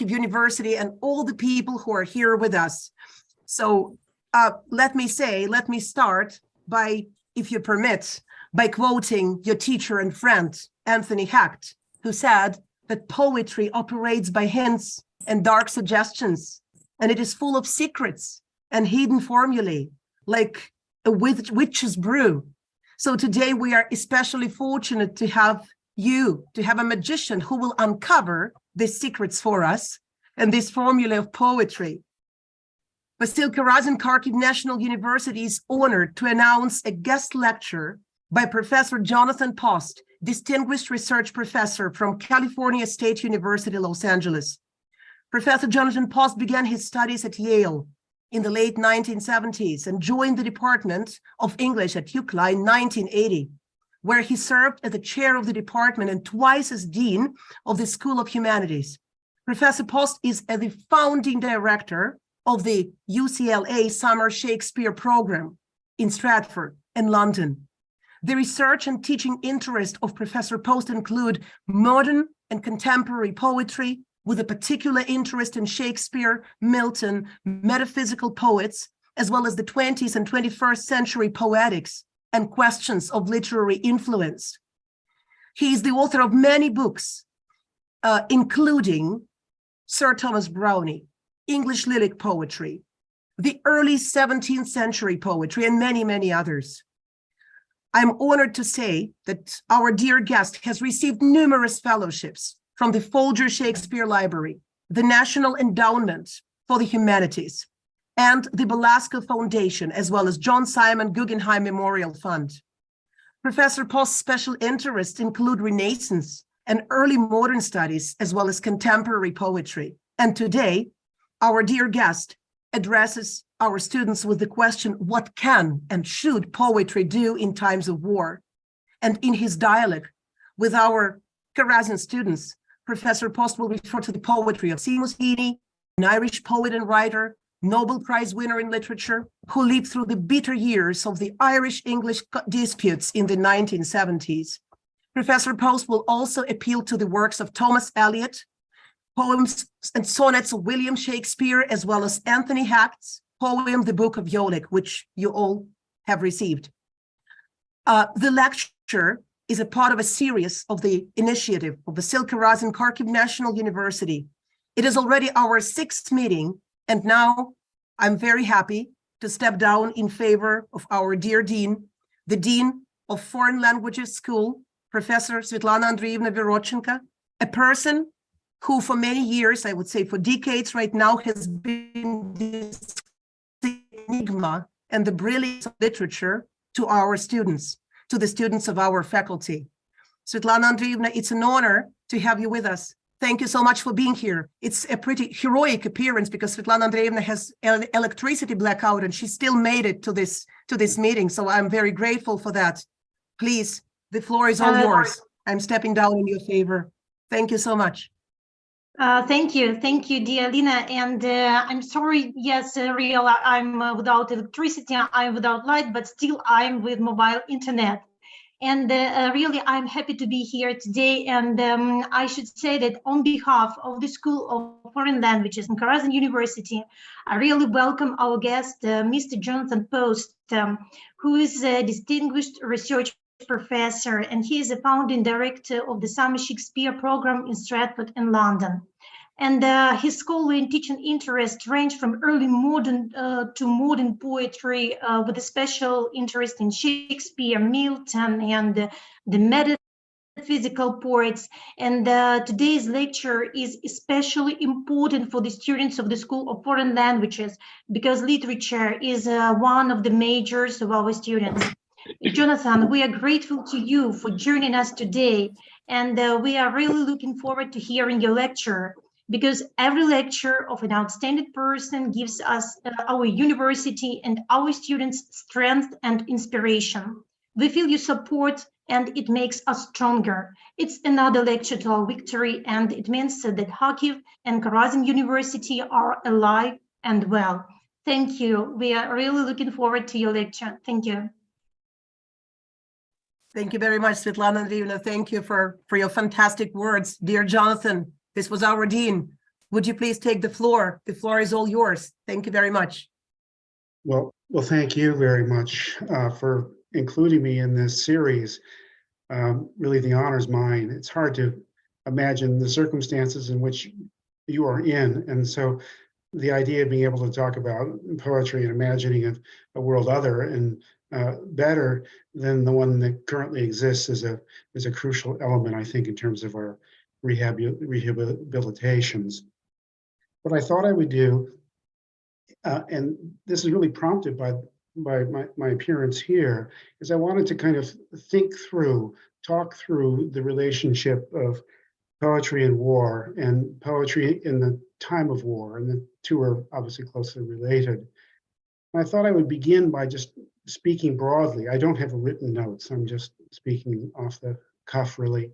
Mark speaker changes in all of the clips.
Speaker 1: University and all the people who are here with us. So let me start by, if you permit, by quoting your teacher and friend, Anthony Hecht, who said that poetry operates by hints and dark suggestions, and it is full of secrets and hidden formulae, like a witch's brew. So today we are especially fortunate to have a magician who will uncover the secrets for us and this formula of poetry. Vasilka Razin Kharkiv National University is honored to announce a guest lecture by Professor Jonathan Posta, Distinguished Research Professor from California State University, Los Angeles. Professor Jonathan Posta began his studies at Yale in the late 1970s and joined the Department of English at UCLA in 1980, where he served as the chair of the department and twice as dean of the School of Humanities. Professor Posta is the founding director of the UCLA Summer Shakespeare Program in Stratford and London. The research and teaching interest of Professor Posta include modern and contemporary poetry, with a particular interest in Shakespeare, Milton, metaphysical poets, as well as the 20th and 21st century poetics and questions of literary influence. He is the author of many books, including Sir Thomas Browne, English lyric poetry, the early 17th century poetry, and many, many others. I'm honored to say that our dear guest has received numerous fellowships from the Folger Shakespeare Library, the National Endowment for the Humanities, and the Belasco Foundation, as well as John Simon Guggenheim Memorial Fund. Professor Post's special interests include Renaissance and early modern studies, as well as contemporary poetry. And today, our dear guest addresses our students with the question, what can and should poetry do in times of war? And in his dialogue with our Karazin students, Professor Posta will refer to the poetry of Seamus Heaney, an Irish poet and writer, Nobel Prize winner in literature, who lived through the bitter years of the Irish-English disputes in the 1970s. Professor Posta will also appeal to the works of Thomas Eliot, poems and sonnets of William Shakespeare, as well as Anthony Hecht's poem, The Book of Yolek, which you all have received. The lecture is a part of a series of the initiative of Vasilka Razin Kharkiv National University. It is already our 6th meeting, and now I'm very happy to step down in favor of our dear dean, the Dean of Foreign Languages School, Professor Svetlana Andreevna Verochenko, a person who for many years, I would say for decades right now, has been this enigma and the brilliance of literature to our students, to the students of our faculty. Svetlana Andreevna, it's an honor to have you with us. Thank you so much for being here. It's a pretty heroic appearance because Svetlana Andreevna has an electricity blackout and she still made it to this meeting. So I'm very grateful for that. Please, the floor is all yours. I'm stepping down in your favor. Thank you so much.
Speaker 2: Thank you, dear Lina. And I'm sorry, yes, Riel, I'm without electricity, I'm without light, but still I'm with mobile internet. And really, I'm happy to be here today. And I should say that on behalf of the School of Foreign Languages in Karazin University, I really welcome our guest, Mr. Jonathan Posta, who is a distinguished research professor, and he is a founding director of the Summer Shakespeare Program in Stratford and London. And his scholarly and teaching interests range from early modern to modern poetry, with a special interest in Shakespeare, Milton, and the metaphysical poets. And today's lecture is especially important for the students of the School of Foreign Languages, because literature is one of the majors of our students. Jonathan, we are grateful to you for joining us today, and we are really looking forward to hearing your lecture, because every lecture of an outstanding person gives us, our university and our students, strength and inspiration. We feel your support and it makes us stronger. It's another lecture to our victory, and it means that Kharkiv and Karazin University are alive and well. Thank you. We are really looking forward to your lecture. Thank you.
Speaker 1: Thank you very much, Svetlana Andreevna. Thank you for your fantastic words. Dear Jonathan, this was our dean. Would you please take the floor? The floor is all yours. Thank you very much.
Speaker 3: Well, thank you very much for including me in this series. Really, the honor is mine. It's hard to imagine the circumstances in which you are in. And so the idea of being able to talk about poetry and imagining a world other and better than the one that currently exists is a crucial element, I think, in terms of our rehabilitations. What I thought I would do, and this is really prompted by my appearance here, is I wanted to kind of talk through the relationship of poetry and war, and poetry in the time of war, and the two are obviously closely related. I thought I would begin by just speaking broadly. I don't have written notes. I'm just speaking off the cuff, really.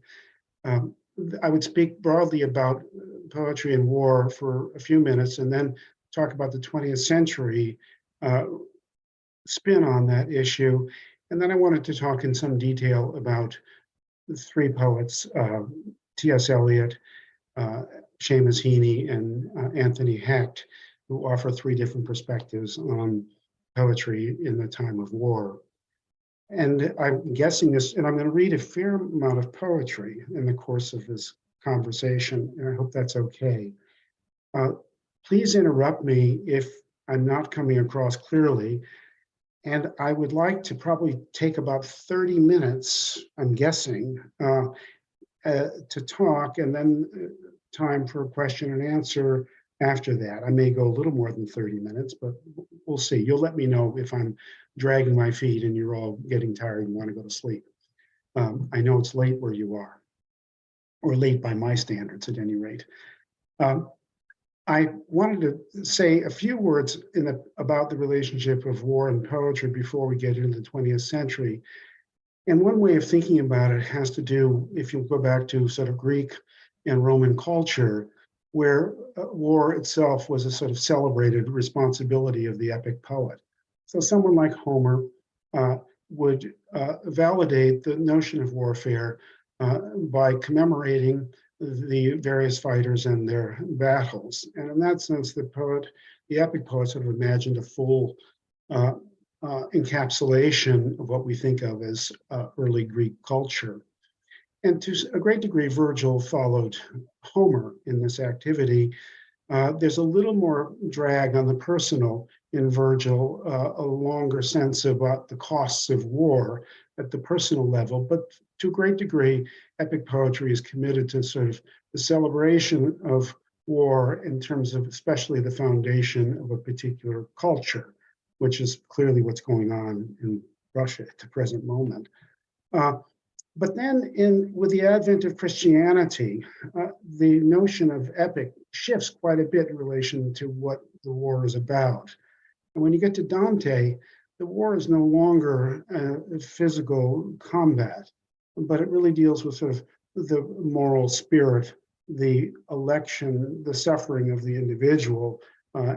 Speaker 3: I would speak broadly about poetry and war for a few minutes, and then talk about the 20th century spin on that issue. And then I wanted to talk in some detail about the three poets, T.S. Eliot, Seamus Heaney, and Anthony Hecht, who offer three different perspectives on poetry in the time of war. And I'm guessing this, and I'm going to read a fair amount of poetry in the course of this conversation, and I hope that's okay. Please interrupt me if I'm not coming across clearly. And I would like to probably take about 30 minutes, I'm guessing, to talk, and then time for question and answer after that. I may go a little more than 30 minutes, but we'll see. You'll let me know if I'm dragging my feet and you're all getting tired and want to go to sleep. I know it's late where you are, or late by my standards at any rate. I wanted to say a few words about the relationship of war and poetry before we get into the 20th century. And one way of thinking about it has to do, if you go back to sort of Greek and Roman culture, where war itself was a sort of celebrated responsibility of the epic poet. So someone like Homer would validate the notion of warfare by commemorating the various fighters and their battles. And in that sense, the epic poet sort of imagined a full encapsulation of what we think of as early Greek culture. And to a great degree, Virgil followed Homer in this activity. There's a little more drag on the personal in Virgil, a longer sense about the costs of war at the personal level, but to a great degree, epic poetry is committed to sort of the celebration of war in terms of especially the foundation of a particular culture, which is clearly what's going on in Russia at the present moment. But then with the advent of Christianity, the notion of epic shifts quite a bit in relation to what the war is about. And when you get to Dante, the war is no longer a physical combat, but it really deals with sort of the moral spirit, the election, the suffering of the individual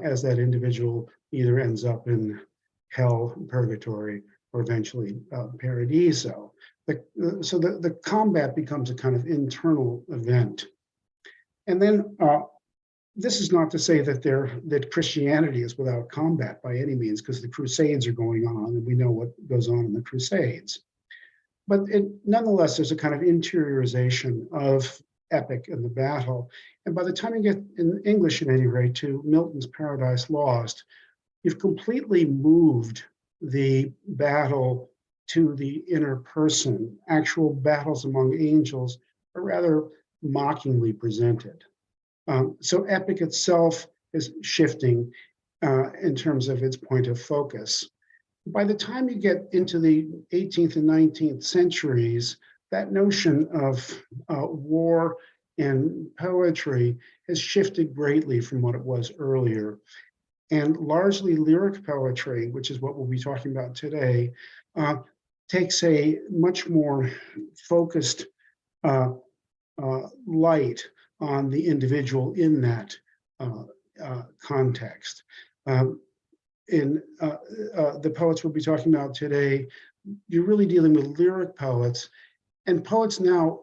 Speaker 3: as that individual either ends up in hell, purgatory, or eventually paradiso. So the combat becomes a kind of internal event. And then this is not to say that Christianity is without combat by any means, because the Crusades are going on, and we know what goes on in the Crusades. But nonetheless, there's a kind of interiorization of epic in the battle. And by the time you get, in English at any rate, to Milton's Paradise Lost, you've completely moved the battle to the inner person. Actual battles among angels are rather mockingly presented. So epic itself is shifting in terms of its point of focus. By the time you get into the 18th and 19th centuries, that notion of war and poetry has shifted greatly from what it was earlier. And largely lyric poetry, which is what we'll be talking about today, takes a much more focused light on the individual in that context. In the poets we'll be talking about today, you're really dealing with lyric poets, and poets now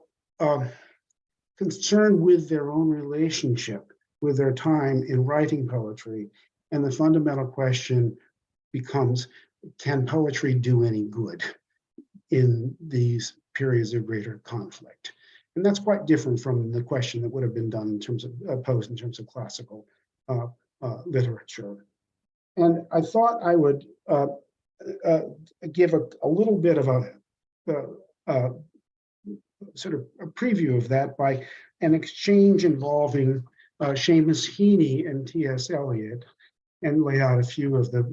Speaker 3: concerned with their own relationship with their time in writing poetry. And the fundamental question becomes, can poetry do any good in these periods of greater conflict? And that's quite different from the question that would have been done in terms of posed in terms of classical literature. And I thought I would give a little bit of a sort of a preview of that by an exchange involving Seamus Heaney and T.S. Eliot, and lay out a few of the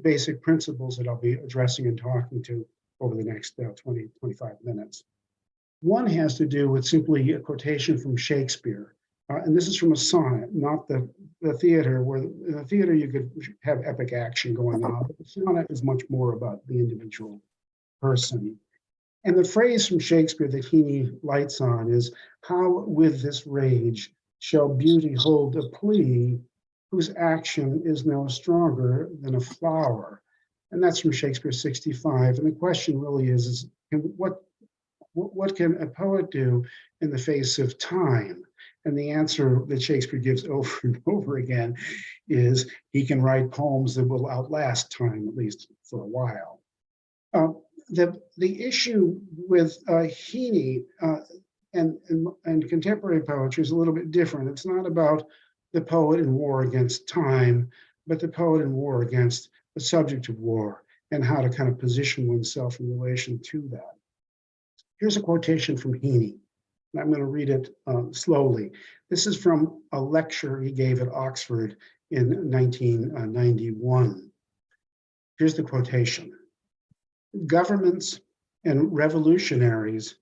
Speaker 3: basic principles that I'll be addressing and talking to over the next 20, 25 minutes. One has to do with simply a quotation from Shakespeare. And this is from a sonnet, not the theater, where in the theater you could have epic action going on, but the sonnet is much more about the individual person. And the phrase from Shakespeare that Heaney lights on is, "How with this rage shall beauty hold a plea, whose action is no stronger than a flower?" And that's from Shakespeare 65. And the question really is what can a poet do in the face of time? And the answer that Shakespeare gives over and over again is he can write poems that will outlast time, at least for a while. The issue with Heaney and contemporary poetry is a little bit different. It's not about the poet in war against time, but the poet in war against the subject of war and how to kind of position oneself in relation to that. Here's a quotation from Heaney. I'm going to read it slowly. This is from a lecture he gave at Oxford in 1991. Here's the quotation. "Governments and revolutionaries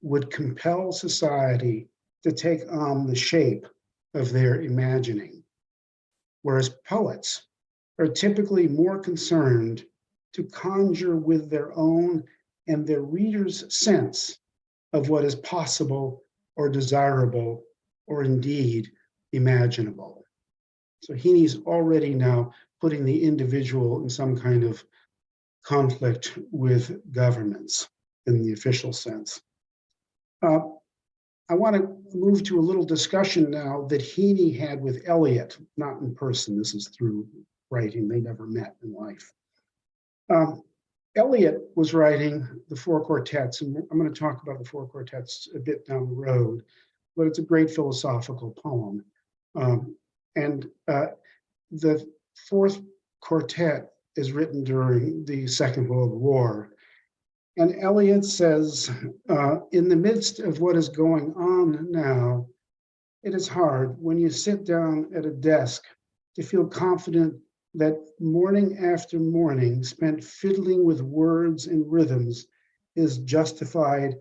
Speaker 3: would compel society to take on the shape of their imagining, whereas poets are typically more concerned to conjure with their own and their readers' sense of what is possible or desirable or indeed imaginable." So Heaney's already now putting the individual in some kind of conflict with governments in the official sense. I want to move to a little discussion now that Heaney had with Eliot, not in person. This is through writing. They never met in life. Eliot was writing the Four Quartets, and I'm going to talk about the Four Quartets a bit down the road, but it's a great philosophical poem. The fourth quartet is written during the Second World War. And Eliot says, in the midst of what is going on now, it is hard when you sit down at a desk to feel confident that morning after morning spent fiddling with words and rhythms is justified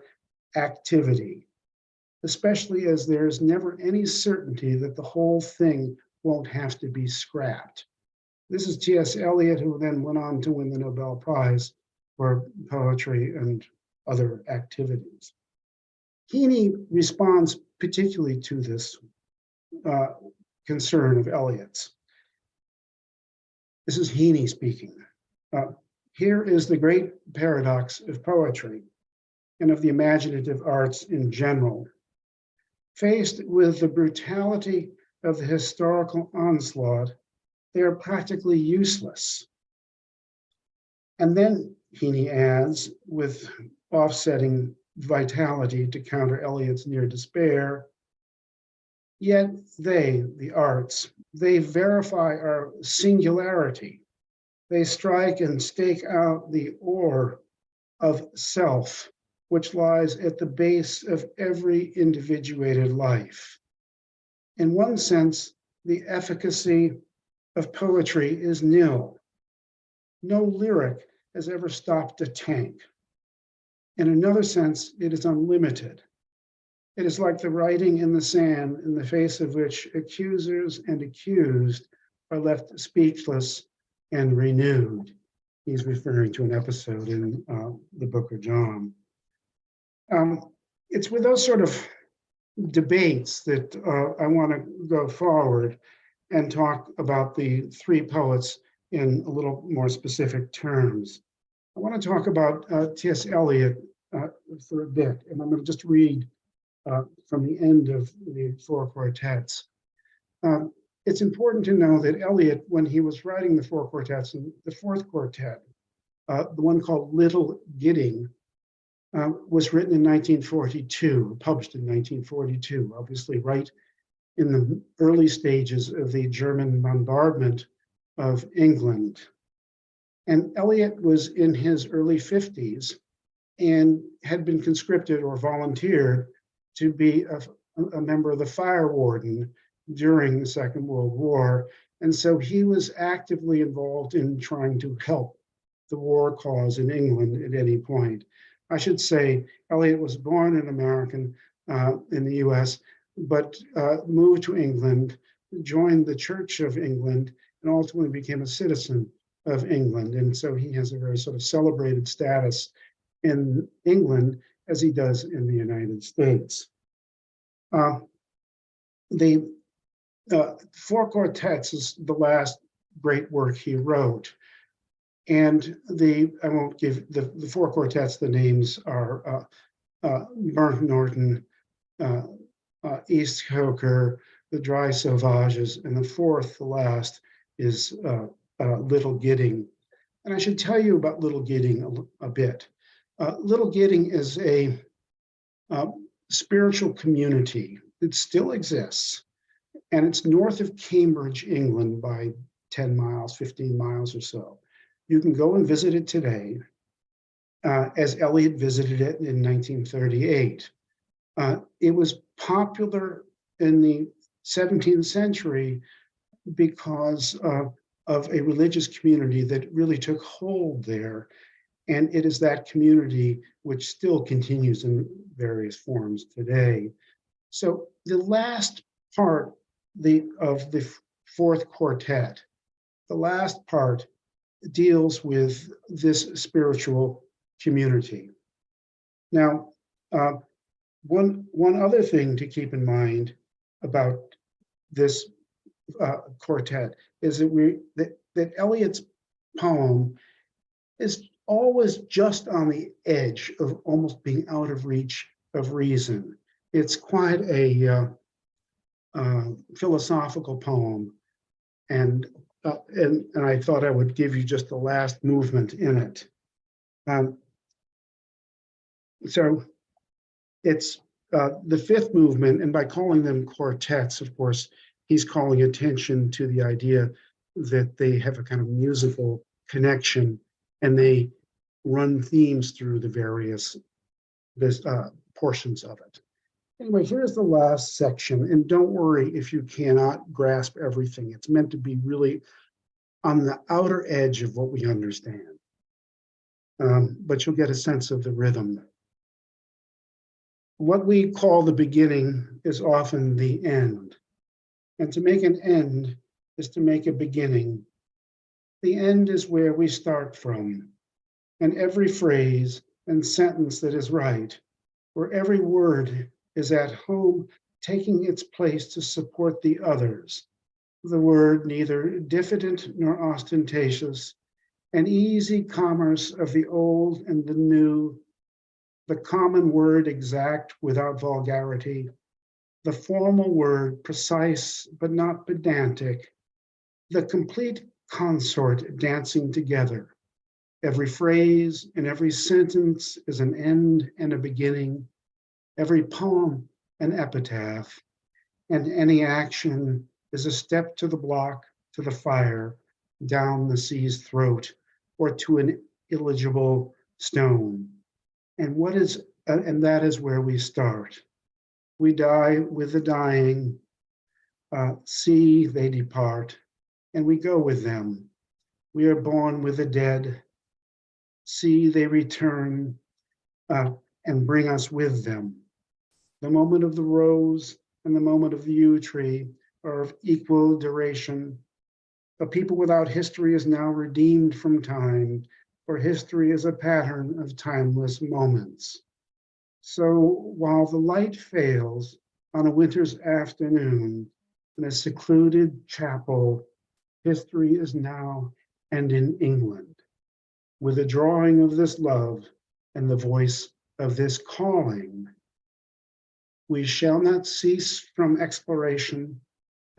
Speaker 3: activity, especially as there's never any certainty that the whole thing won't have to be scrapped. This is T.S. Eliot, who then went on to win the Nobel Prize for poetry and other activities. Heaney responds particularly to this concern of Eliot's. This is Heaney speaking. Here is the great paradox of poetry and of the imaginative arts in general. Faced with the brutality of the historical onslaught, they are practically useless. And then Heaney adds, with offsetting vitality to counter Eliot's near despair, yet they, the arts, they verify our singularity. They strike and stake out the ore of self, which lies at the base of every individuated life. In one sense, the efficacy of poetry is nil. No lyric has ever stopped a tank. In another sense, it is unlimited. It is like the writing in the sand in the face of which accusers and accused are left speechless and renewed. He's referring to an episode in the Book of John. It's with those sort of debates that I want to go forward and talk about the three poets in a little more specific terms. I want to talk about T.S. Eliot for a bit, and I'm going to just read from the end of the Four Quartets. It's important to know that Eliot, when he was writing the four quartets, and the fourth quartet, the one called Little Gidding, was written in 1942, published in 1942, obviously right in the early stages of the German bombardment of England. And Eliot was in his early 50s and had been conscripted or volunteered to be a member of the fire warden during the Second World War. And so he was actively involved in trying to help the war cause in England at any point. I should say, Eliot was born an American in the US, but moved to England, joined the Church of England, and ultimately became a citizen of England. And so he has a very sort of celebrated status in England as he does in the United States. The Four Quartets is the last great work he wrote. And I won't give the four quartets, the names are Burnt Norton, East Coker, the Dry Sauvages, and the fourth, the last, is Little Gidding. And I should tell you about Little Gidding a bit. Little Gidding is a spiritual community that still exists, and it's north of Cambridge, England, by 10 miles, 15 miles or so. You can go and visit it today, as Eliot visited it in 1938. It was popular in the 17th century because of a religious community that really took hold there. And it is that community which still continues in various forms today. So the last part of the fourth quartet, the last part deals with this spiritual community. Now, one other thing to keep in mind about this quartet is that Eliot's poem is always just on the edge of almost being out of reach of reason. It's quite a philosophical poem, and I thought I would give you just the last movement in it. So it's the fifth movement, and by calling them quartets, of course, he's calling attention to the idea that they have a kind of musical connection, and they run themes through the various portions of it. Anyway, here's the last section, and don't worry if you cannot grasp everything. It's meant to be really on the outer edge of what we understand, but you'll get a sense of the rhythm. What we call the beginning is often the end, and to make an end is to make a beginning. The end is where we start from, and every phrase and sentence that is right, where every word is at home, taking its place to support the others. The word neither diffident nor ostentatious, an easy commerce of the old and the new, the common word exact without vulgarity, the formal word precise but not pedantic, the complete consort dancing together. Every phrase and every sentence is an end and a beginning, every poem an epitaph, and any action is a step to the block, to the fire, down the sea's throat, or to an illegible stone. And that is where we start. We die with the dying, see they depart, and we go with them. We are born with the dead, see they return, and bring us with them. The moment of the rose and the moment of the yew tree are of equal duration. A people without history is now redeemed from time, for history is a pattern of timeless moments. So while the light fails on a winter's afternoon in a secluded chapel, history is now and in England, with the drawing of this love and the voice of this calling. We shall not cease from exploration,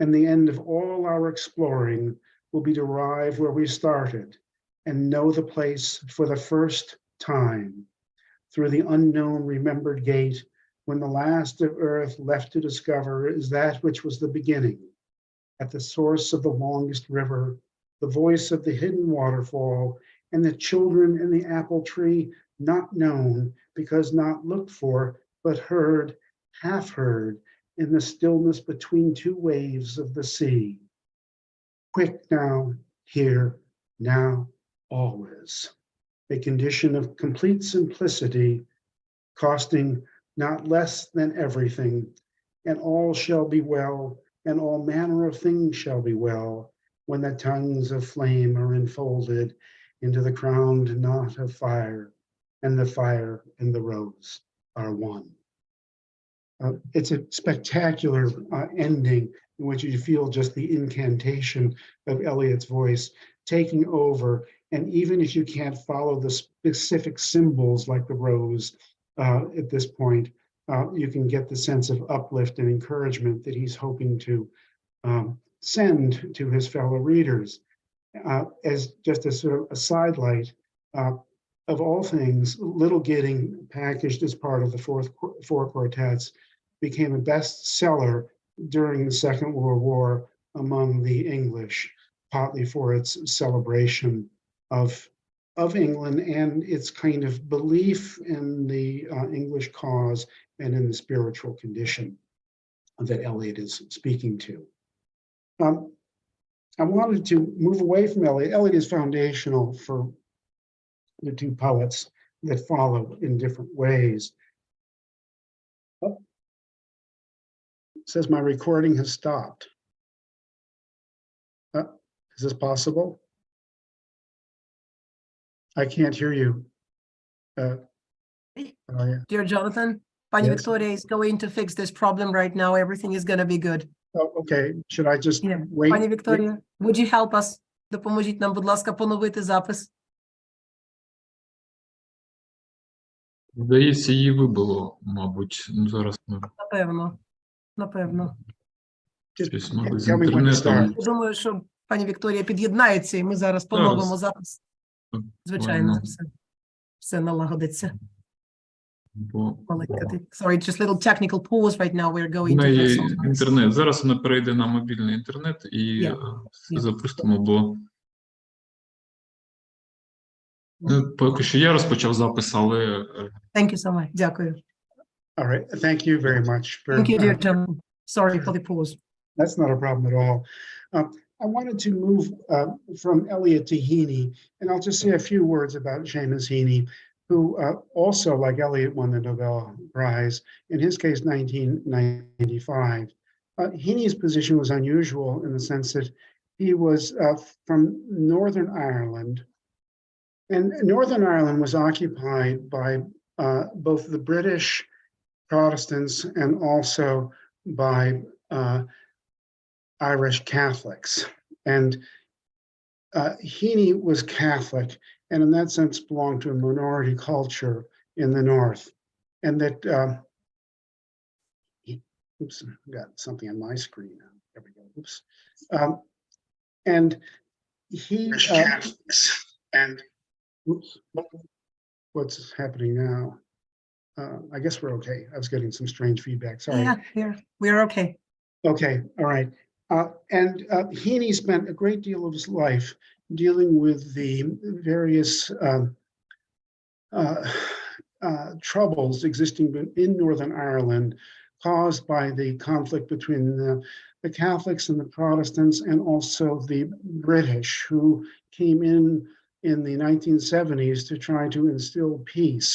Speaker 3: and the end of all our exploring will be to arrive where we started and know the place for the first time, through the unknown remembered gate, when the last of earth left to discover is that which was the beginning. At the source of the longest river, the voice of the hidden waterfall, and the children in the apple tree, not known because not looked for, but heard, half heard, in the stillness between two waves of the sea. Quick now, here, now, always. A condition of complete simplicity, costing not less than everything, and all shall be well, and all manner of things shall be well, when the tongues of flame are enfolded into the crowned knot of fire, and the fire and the rose are one. It's a spectacular ending in which you feel just the incantation of Eliot's voice taking over. And even if you can't follow the specific symbols like the rose at this point, you can get the sense of uplift and encouragement that he's hoping to send to his fellow readers. As just a sort of a sidelight, of all things, Little Gidding, packaged as part of the four quartets, became a bestseller during the Second World War among the English, partly for its celebration of England and its kind of belief in the English cause and in the spiritual condition that Eliot is speaking to. I wanted to move away from Eliot. Eliot is foundational for the two poets that follow in different ways. Oh, it says my recording has stopped. Is this possible? I can't hear you.
Speaker 1: Dear Jonathan, Pani
Speaker 3: Yes.
Speaker 1: Victoria is going to fix this problem right now. Everything is going to be good.
Speaker 3: Oh, okay. Should I just
Speaker 1: Yeah.
Speaker 3: wait?
Speaker 1: Пані Вікторія, would you help us? Допоможіть нам, будь ласка, поновити запис.
Speaker 4: Здається, її вибило, мабуть. Ну, зараз ми
Speaker 1: Напевно.
Speaker 3: Just
Speaker 4: мабуть, з
Speaker 3: tell me when to
Speaker 4: інтернетом.
Speaker 3: start.
Speaker 1: Я думаю, що пані Вікторія під'єднається, і ми зараз поновимо запис. Звичайно, все налагодиться.
Speaker 4: Бо
Speaker 1: Sorry, just little technical pause right now. We're
Speaker 4: в
Speaker 1: going to
Speaker 4: неї
Speaker 1: fix all.
Speaker 4: інтернет. Зараз вона перейде на мобільний інтернет і
Speaker 1: Yeah.
Speaker 4: запустимо, бо поки що я розпочав запис, але
Speaker 1: Thank you so much. Дякую.
Speaker 3: All right. Thank you very much.
Speaker 1: Thank you, dear gentlemen. Sorry for the pause.
Speaker 3: That's not a problem at all. I wanted to move from Eliot to Heaney, and I'll just say a few words about Seamus Heaney, who also, like Eliot, won the Nobel Prize, in his case, 1995. Heaney's position was unusual in the sense that he was from Northern Ireland, and Northern Ireland was occupied by both the British Protestants and also by Irish Catholics. And Heaney was Catholic, and in that sense belonged to a minority culture in the North. And that, oops, I've got something on my screen now. There we go, oops. And he, Catholics, and oops, what's happening now? I guess we're okay. I was getting some strange feedback, sorry.
Speaker 1: Yeah, we're okay.
Speaker 3: Okay, all right. And Heaney spent a great deal of his life dealing with the various troubles existing in Northern Ireland caused by the conflict between the Catholics and the Protestants, and also the British, who came in the 1970s to try to instill peace,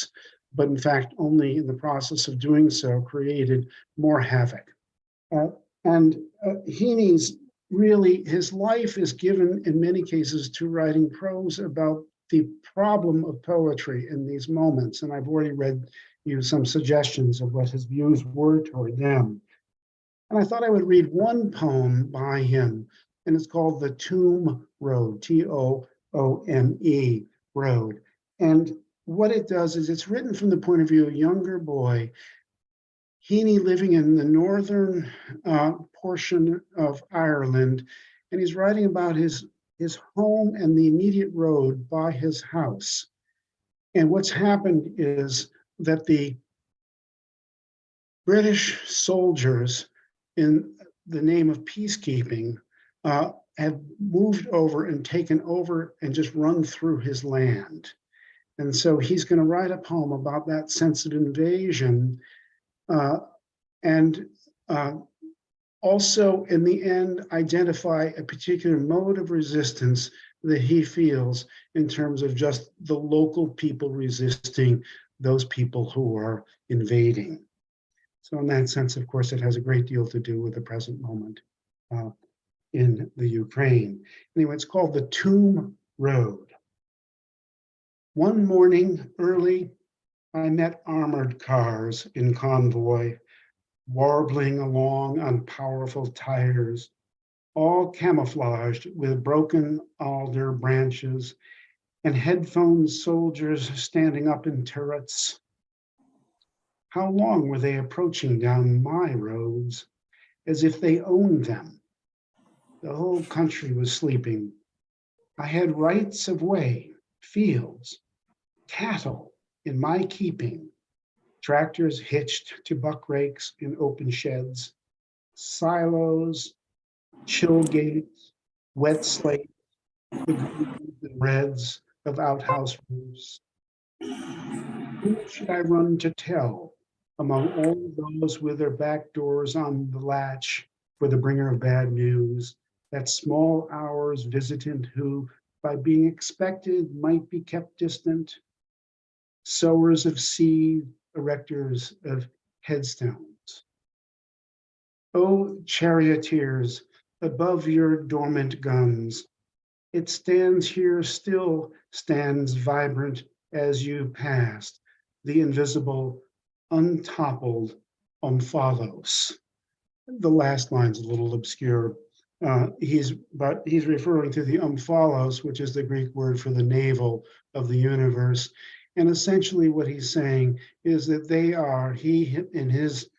Speaker 3: but in fact only in the process of doing so created more havoc. And Heaney's really, his life is given in many cases to writing prose about the problem of poetry in these moments. And I've already read you some suggestions of what his views were toward them. And I thought I would read one poem by him, and it's called The Tomb Road, Toome Road. And what it does is it's written from the point of view of a younger boy Heaney living in the northern portion of Ireland, and he's writing about his home and the immediate road by his house. And what's happened is that the British soldiers, in the name of peacekeeping, have moved over and taken over and just run through his land. And so he's going to write a poem about that sense of invasion, and also in the end identify a particular mode of resistance that he feels in terms of just the local people resisting those people who are invading. So in that sense, of course, it has a great deal to do with the present moment in the Ukraine. Anyway, it's called The Tomb Road. One morning early, I met armored cars in convoy, warbling along on powerful tires, all camouflaged with broken alder branches and headphoned soldiers standing up in turrets. How long were they approaching down my roads, as if they owned them? The whole country was sleeping. I had rights of way, fields, cattle in my keeping, tractors hitched to buck rakes in open sheds, silos, chill gates, wet slates, the greens and reds of outhouse roofs. Who should I run to tell among all those with their back doors on the latch for the bringer of bad news, that small hours visitant who, by being expected, might be kept distant? Sowers of seed, erectors of headstones. O charioteers, above your dormant guns, it stands here, still stands vibrant as you passed, the invisible, untoppled Omphalos. The last line's a little obscure. He's referring to the Omphalos, which is the Greek word for the navel of the universe. And essentially what he's saying is that he and his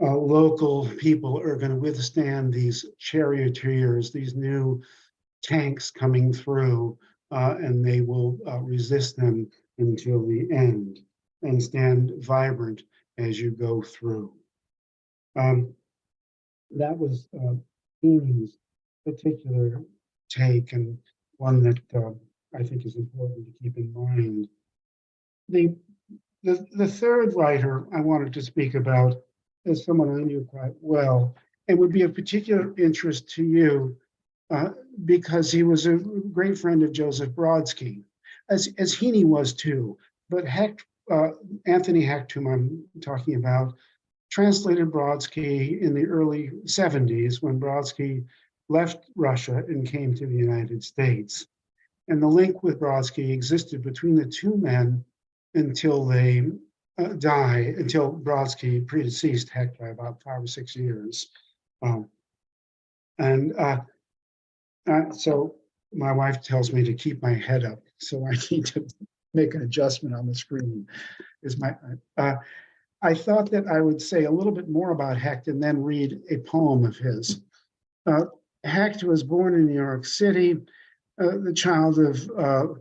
Speaker 3: local people are going to withstand these charioteers, these new tanks coming through, and they will resist them until the end and stand vibrant as you go through. That was Heaney's particular take, and one that I think is important to keep in mind. The third writer I wanted to speak about is someone I knew quite well and would be of particular interest to you because he was a great friend of Joseph Brodsky, as Heaney was too. But Anthony Hecht, whom I'm talking about, translated Brodsky in the early 70s when Brodsky left Russia and came to the United States. And the link with Brodsky existed between the two men until they until Brodsky predeceased Hecht by about 5 or 6 years. So my wife tells me to keep my head up, so I need to make an adjustment on the screen. I thought that I would say a little bit more about Hecht and then read a poem of his. Hecht was born in New York City, the child of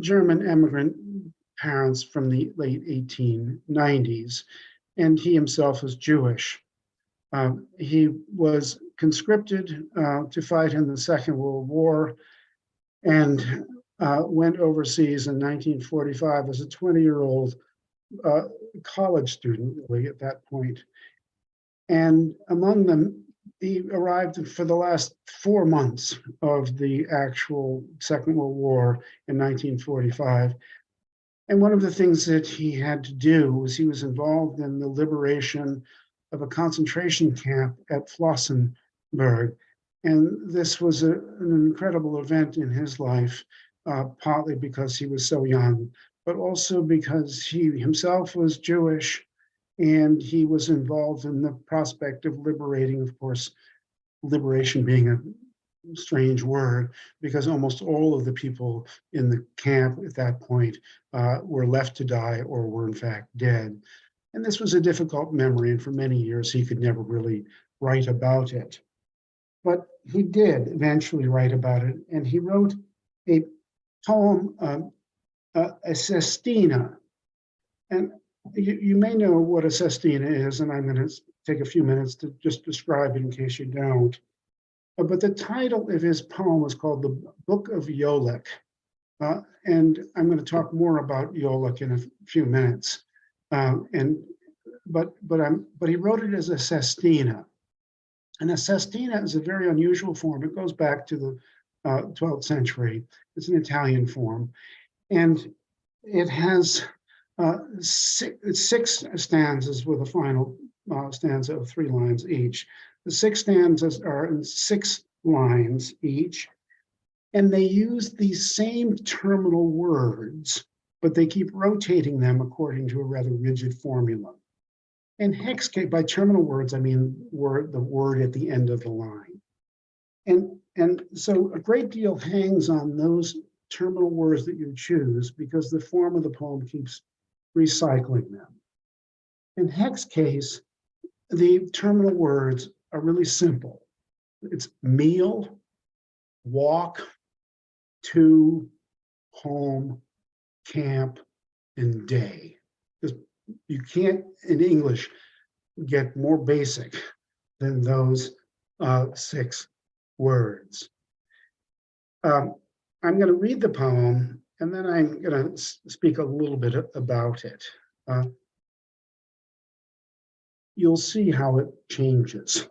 Speaker 3: German immigrant parents from the late 1890s, and he himself was Jewish. He was conscripted to fight in the Second World War and went overseas in 1945 as a 20-year-old college student, really, at that point. And among them, he arrived for the last 4 months of the actual Second World War in 1945. And one of the things that he had to do was he was involved in the liberation of a concentration camp at Flossenburg. And this was an incredible event in his life, partly because he was so young, but also because he himself was Jewish and he was involved in the prospect of liberating, of course, liberation being a strange word, because almost all of the people in the camp at that point were left to die or were in fact dead. And this was a difficult memory, and for many years he could never really write about it. But he did eventually write about it, and he wrote a poem, a sestina. And you may know what a sestina is, and I'm going to take a few minutes to just describe it in case you don't. But the title of his poem is called The Book of Yolek. And I'm going to talk more about Yolek in a few minutes. But he wrote it as a sestina. And a sestina is a very unusual form. It goes back to the 12th century. It's an Italian form. And it has six stanzas with a final stanza of 3 lines each. The 6 stanzas are in 6 lines each, and they use these same terminal words, but they keep rotating them according to a rather rigid formula. In hex case, by terminal words, I mean the word at the end of the line. And so a great deal hangs on those terminal words that you choose because the form of the poem keeps recycling them. In hex case, the terminal words are really simple. It's meal, walk, to, home, camp, and day. You can't, in English, get more basic than those 6 words. I'm going to read the poem, and then I'm going to speak a little bit about it. You'll see how it changes.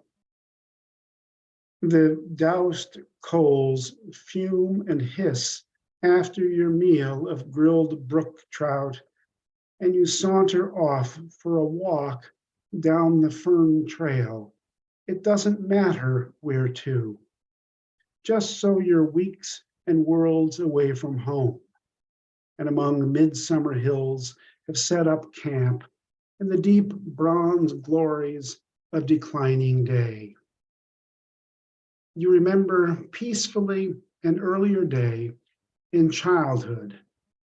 Speaker 3: The doused coals fume and hiss after your meal of grilled brook trout, and you saunter off for a walk down the fern trail. It doesn't matter where to, just so you're weeks and worlds away from home, and among midsummer hills have set up camp in the deep bronze glories of declining day. You remember peacefully an earlier day in childhood.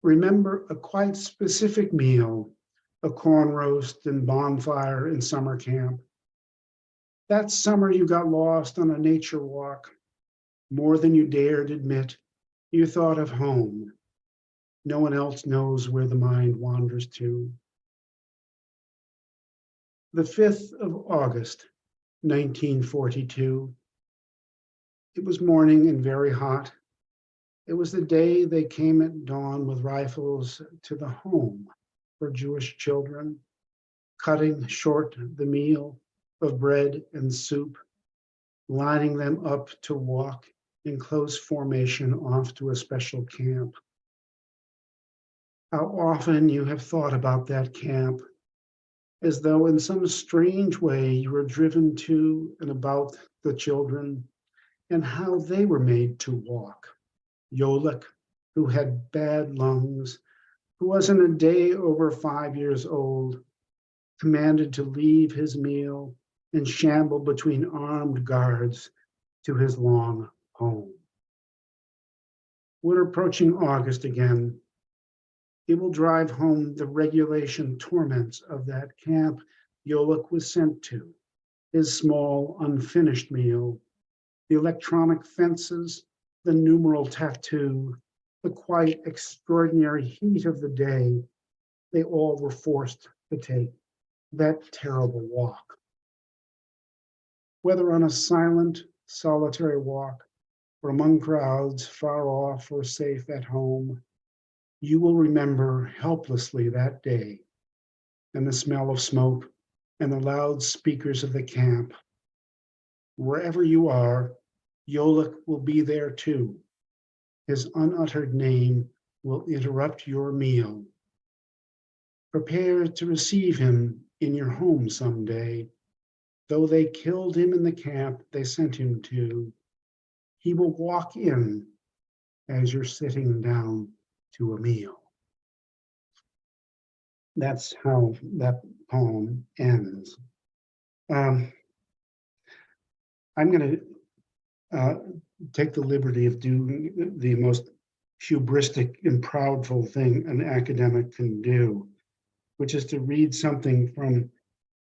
Speaker 3: Remember a quite specific meal, a corn roast and bonfire in summer camp. That summer you got lost on a nature walk. More than you dared admit, you thought of home. No one else knows where the mind wanders to. The 5th of August, 1942. It was morning and very hot. It was the day they came at dawn with rifles to the home for Jewish children, cutting short the meal of bread and soup, lining them up to walk in close formation off to a special camp. How often you have thought about that camp, as though in some strange way you were driven to and about the children and how they were made to walk. Yolek, who had bad lungs, who wasn't a day over 5 years old, commanded to leave his meal and shamble between armed guards to his long home. We're approaching August again. It will drive home the regulation torments of that camp Yolek was sent to, his small, unfinished meal, the electronic fences, the numeral tattoo, the quite extraordinary heat of the day. They all were forced to take that terrible walk. Whether on a silent, solitary walk or among crowds far off or safe at home, you will remember helplessly that day and the smell of smoke and the loud speakers of the camp. Wherever you are, Yolek will be there too. His unuttered name will interrupt your meal. Prepare to receive him in your home someday. Though they killed him in the camp they sent him to, he will walk in as you're sitting down to a meal. That's how that poem ends. I'm going to take the liberty of doing the most hubristic and proudful thing an academic can do. which is to read something from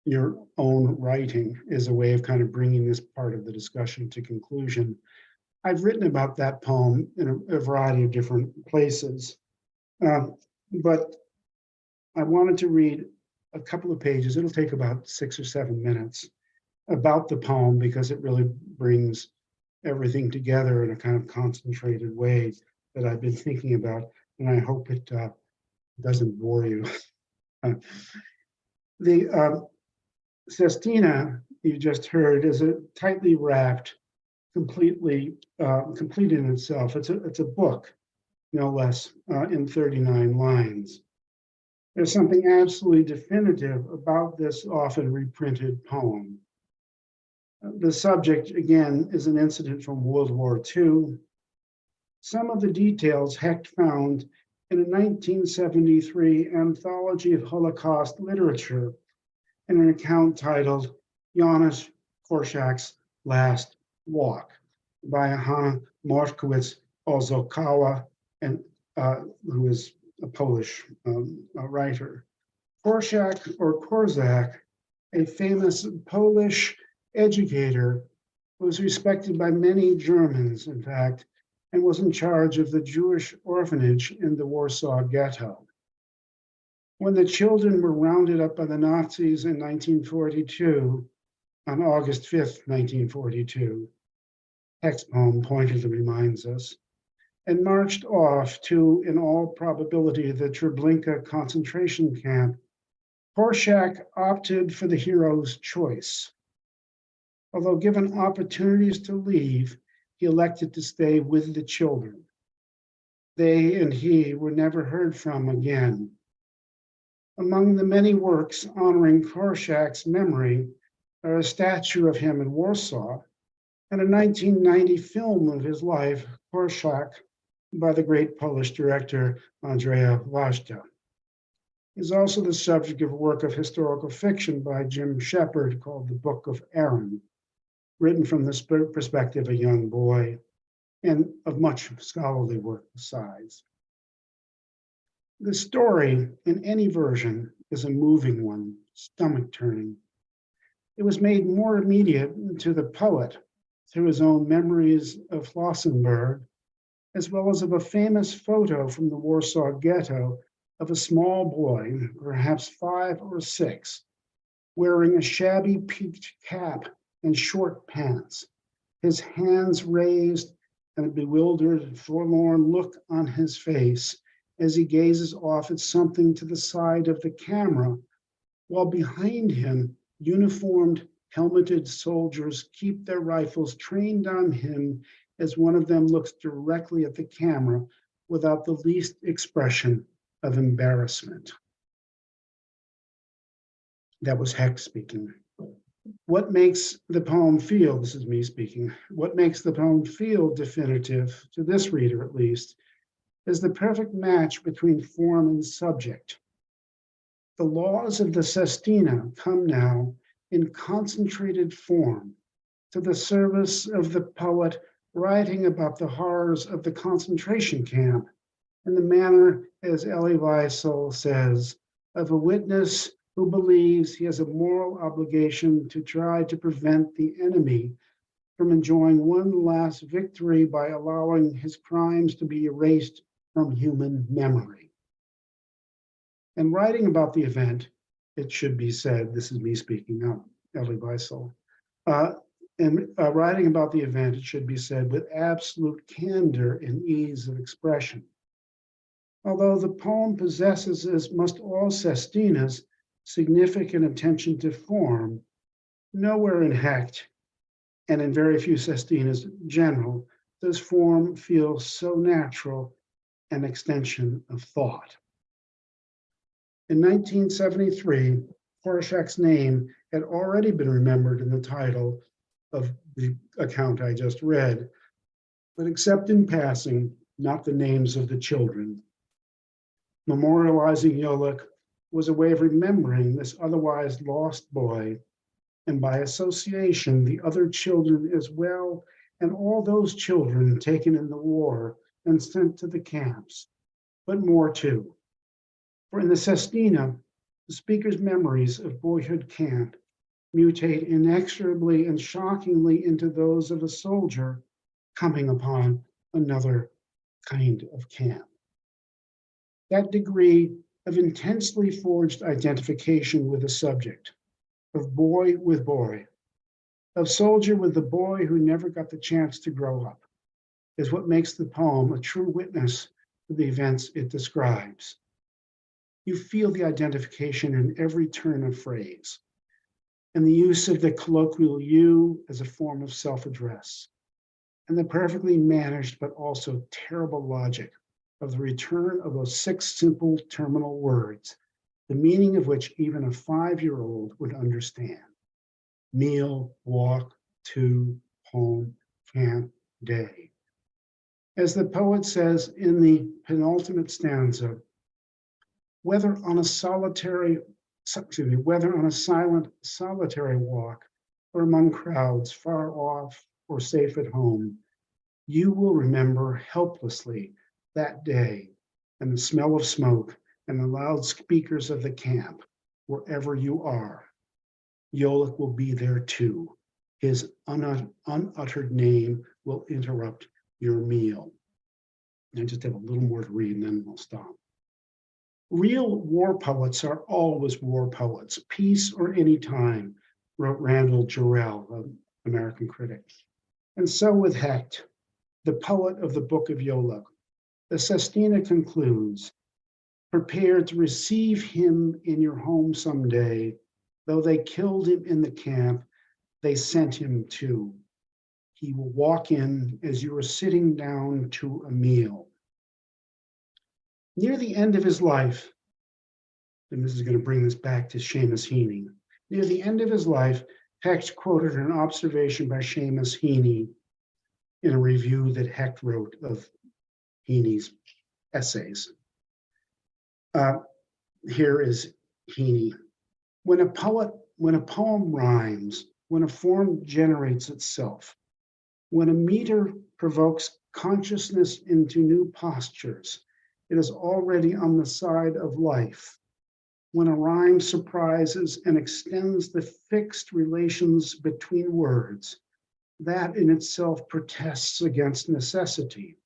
Speaker 3: your own writing as a way of kind of bringing this part of the discussion to conclusion. I've written about that poem in a variety of different places, but I wanted to read a couple of pages. It'll take about 6 or 7 minutes about the poem because it really brings everything together in a kind of concentrated way that I've been thinking about, and I hope it doesn't bore you. The Sestina you just heard is a tightly wrapped, complete in itself. It's a book, no less, in 39 lines. There's something absolutely definitive about this often reprinted poem. The subject, again, is an incident from World War II. Some of the details Hecht found in a 1973 anthology of Holocaust literature in an account titled Janusz Korczak's Last Walk by Hanna Markowicz-Ozokawa, and who is a Polish writer. Korczak, or Korzak, a famous Polish educator, was respected by many Germans, in fact, and was in charge of the Jewish orphanage in the Warsaw Ghetto. When the children were rounded up by the Nazis in 1942, on August 5th, 1942, Hecht's poem pointedly reminds us, and marched off to, in all probability, the Treblinka concentration camp, Korczak opted for the hero's choice. Although given opportunities to leave, he elected to stay with the children. They and he were never heard from again. Among the many works honoring Korczak's memory are a statue of him in Warsaw and a 1990 film of his life, Korczak, by the great Polish director Andrzej Wajda. He's also the subject of a work of historical fiction by Jim Shepard called The Book of Aaron, written from the perspective of a young boy, and of much scholarly work besides. The story, in any version, is a moving one, stomach-turning. It was made more immediate to the poet through his own memories of Flossenburg, as well as of a famous photo from the Warsaw Ghetto of a small boy, perhaps 5 or 6, wearing a shabby peaked cap and short pants, his hands raised and a bewildered, forlorn look on his face as he gazes off at something to the side of the camera, while behind him, uniformed, helmeted soldiers keep their rifles trained on him as one of them looks directly at the camera without the least expression of embarrassment. That was Hecht speaking. What makes the poem feel, this is me speaking, what makes the poem feel definitive, to this reader at least, is the perfect match between form and subject. The laws of the Sestina come now in concentrated form to the service of the poet writing about the horrors of the concentration camp in the manner, as Elie Wiesel says, of a witness who believes he has a moral obligation to try to prevent the enemy from enjoying one last victory by allowing his crimes to be erased from human memory. And writing about the event, it should be said, this is me speaking now, Elie Wiesel, writing about the event, it should be said, with absolute candor and ease of expression. Although the poem possesses, as must all Sestinas, significant attention to form, nowhere in Hecht, and in very few Sestinas in general, does form feel so natural an extension of thought. In 1973, Korczak's name had already been remembered in the title of the account I just read, but except in passing, not the names of the children. Memorializing Jolek was a way of remembering this otherwise lost boy, and by association, the other children as well, and all those children taken in the war and sent to the camps, but more too. For in the Sestina, The speaker's memories of boyhood camp mutate inexorably and shockingly into those of a soldier coming upon another kind of camp. That degree of intensely forged identification with a subject, of boy with boy, of soldier with the boy who never got the chance to grow up, is what makes the poem a true witness to the events it describes. You feel the identification in every turn of phrase, and the use of the colloquial you as a form of self-address, and the perfectly managed but also terrible logic of the return of those 6 simple terminal words, the meaning of which even a 5-year-old would understand. Meal, walk, to, home, camp, day. As the poet says in the penultimate stanza, whether on a silent solitary walk or among crowds far off or safe at home, you will remember helplessly that day and the smell of smoke and the loudspeakers of the camp, wherever you are. Yolik will be there too. His unuttered name will interrupt your meal. And I just have a little more to read and then we'll stop. Real war poets are always war poets, peace or any time, wrote Randall Jarrell, an American critic. And so with Hecht, the poet of the Book of Yolik, the Sestina concludes, prepared to receive him in your home someday, though they killed him in the camp, they sent him to. He will walk in as you are sitting down to a meal. Near the end of his life, and this is going to bring this back to Seamus Heaney, near the end of his life, Hecht quoted an observation by Seamus Heaney in a review that Hecht wrote of Heaney's essays. Here is Heaney. When a poem rhymes, when a form generates itself, when a meter provokes consciousness into new postures, it is already on the side of life. When a rhyme surprises and extends the fixed relations between words, that in itself protests against necessity.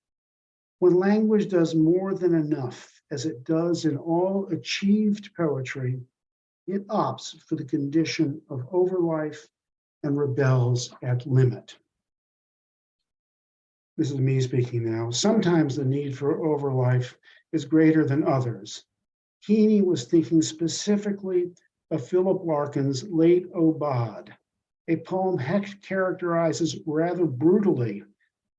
Speaker 3: When language does more than enough, as it does in all achieved poetry, it opts for the condition of overlife and rebels at limit. This is me speaking now. Sometimes the need for overlife is greater than others. Heaney was thinking specifically of Philip Larkin's late Obad, a poem Hecht characterizes rather brutally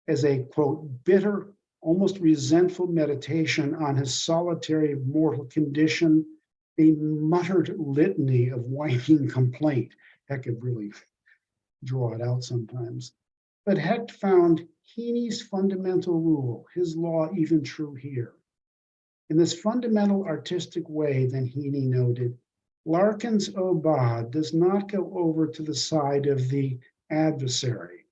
Speaker 3: as a, quote, bitter, almost resentful meditation on his solitary mortal condition, a muttered litany of whining complaint. Hecht could really draw it out sometimes. But Hecht found Heaney's fundamental rule, his law even true here. In this fundamental artistic way, then Heaney noted, Larkin's Obad does not go over to the side of the adversary.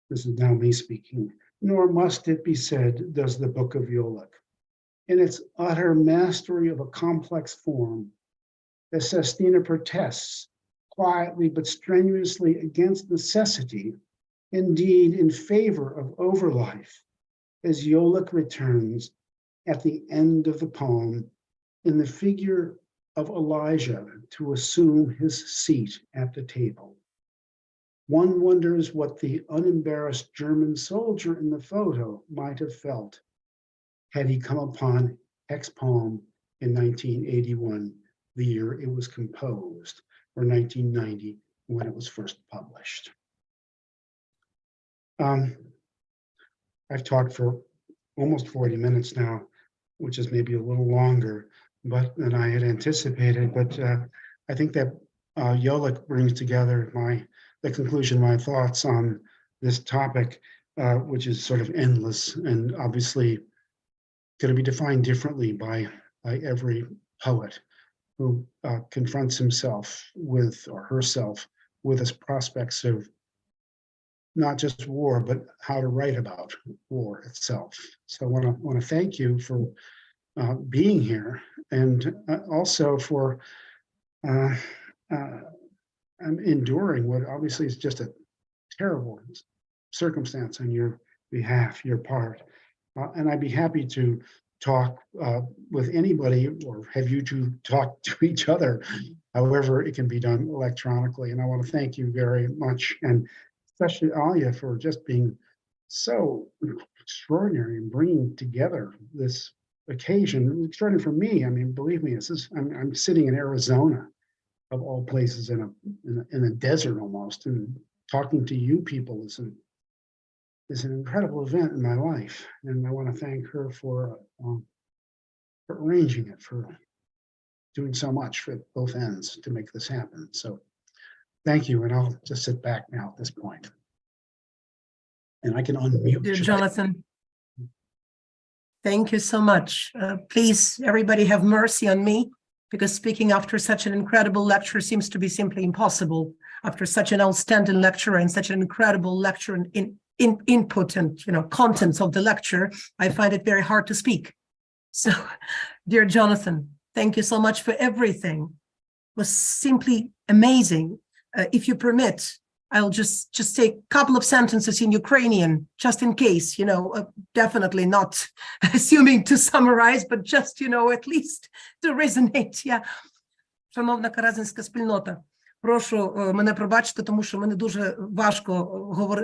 Speaker 3: This is now me speaking, nor must it be said, does the Book of Yolik. In its utter mastery of a complex form, the Sestina protests quietly but strenuously against necessity, indeed in favor of overlife, as Yolik returns at the end of the poem in the figure of Elijah to assume his seat at the table. One wonders what the unembarrassed German soldier in the photo might have felt had he come upon Hecht's poem in 1981, the year it was composed, or 1990, when it was first published. I've talked for almost 40 minutes now, which is maybe a little longer than I had anticipated, but I think that Yolik brings together the conclusion of my thoughts on this topic, which is sort of endless and obviously going to be defined differently by every poet who confronts himself with or herself with his prospects of not just war, but how to write about war itself. So I want to thank you for being here, and also for I'm enduring what obviously is just a terrible circumstance on your behalf, your part. And I'd be happy to talk with anybody or have you two talk to each other, however it can be done electronically. And I want to thank you very much, and especially Alia for just being so extraordinary and bringing together this occasion. Extraordinary for me. I mean, believe me, I'm sitting in Arizona, of all places, in a desert almost, and talking to you people is an incredible event in my life, and I want to thank her for arranging it, for doing so much for both ends to make this happen. So thank you, and I'll just sit back now at this point. And I can unmute.
Speaker 1: Dear Jonathan, thank you so much. Please, everybody have mercy on me, because speaking after such an incredible lecture seems to be simply impossible. After such an outstanding lecture and such an incredible lecture in input and contents of the lecture, I find it very hard to speak. So, dear Jonathan, thank you so much for everything. It was simply amazing. If you permit, I'll just take a couple of sentences in Ukrainian, just in case, definitely not assuming to summarize, but just, at least to resonate. Yeah. Шановна каразинська спільнота, прошу мене пробачити, тому що мені дуже важко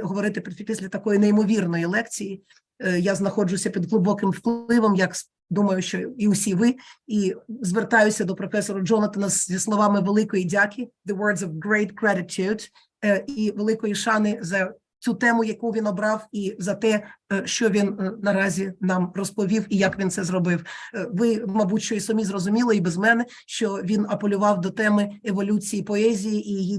Speaker 1: говорити після такої неймовірної лекції. Я знаходжуся під глибоким впливом, як думаю, що і усі ви, і звертаюся до професора Джонатана зі словами великої дяки, the words of great gratitude, і великої шани за цю тему, яку він обрав, і за те, що він наразі нам розповів і як він це зробив. Ви, мабуть, що і самі зрозуміли, і без мене, що він апелював до теми еволюції поезії і її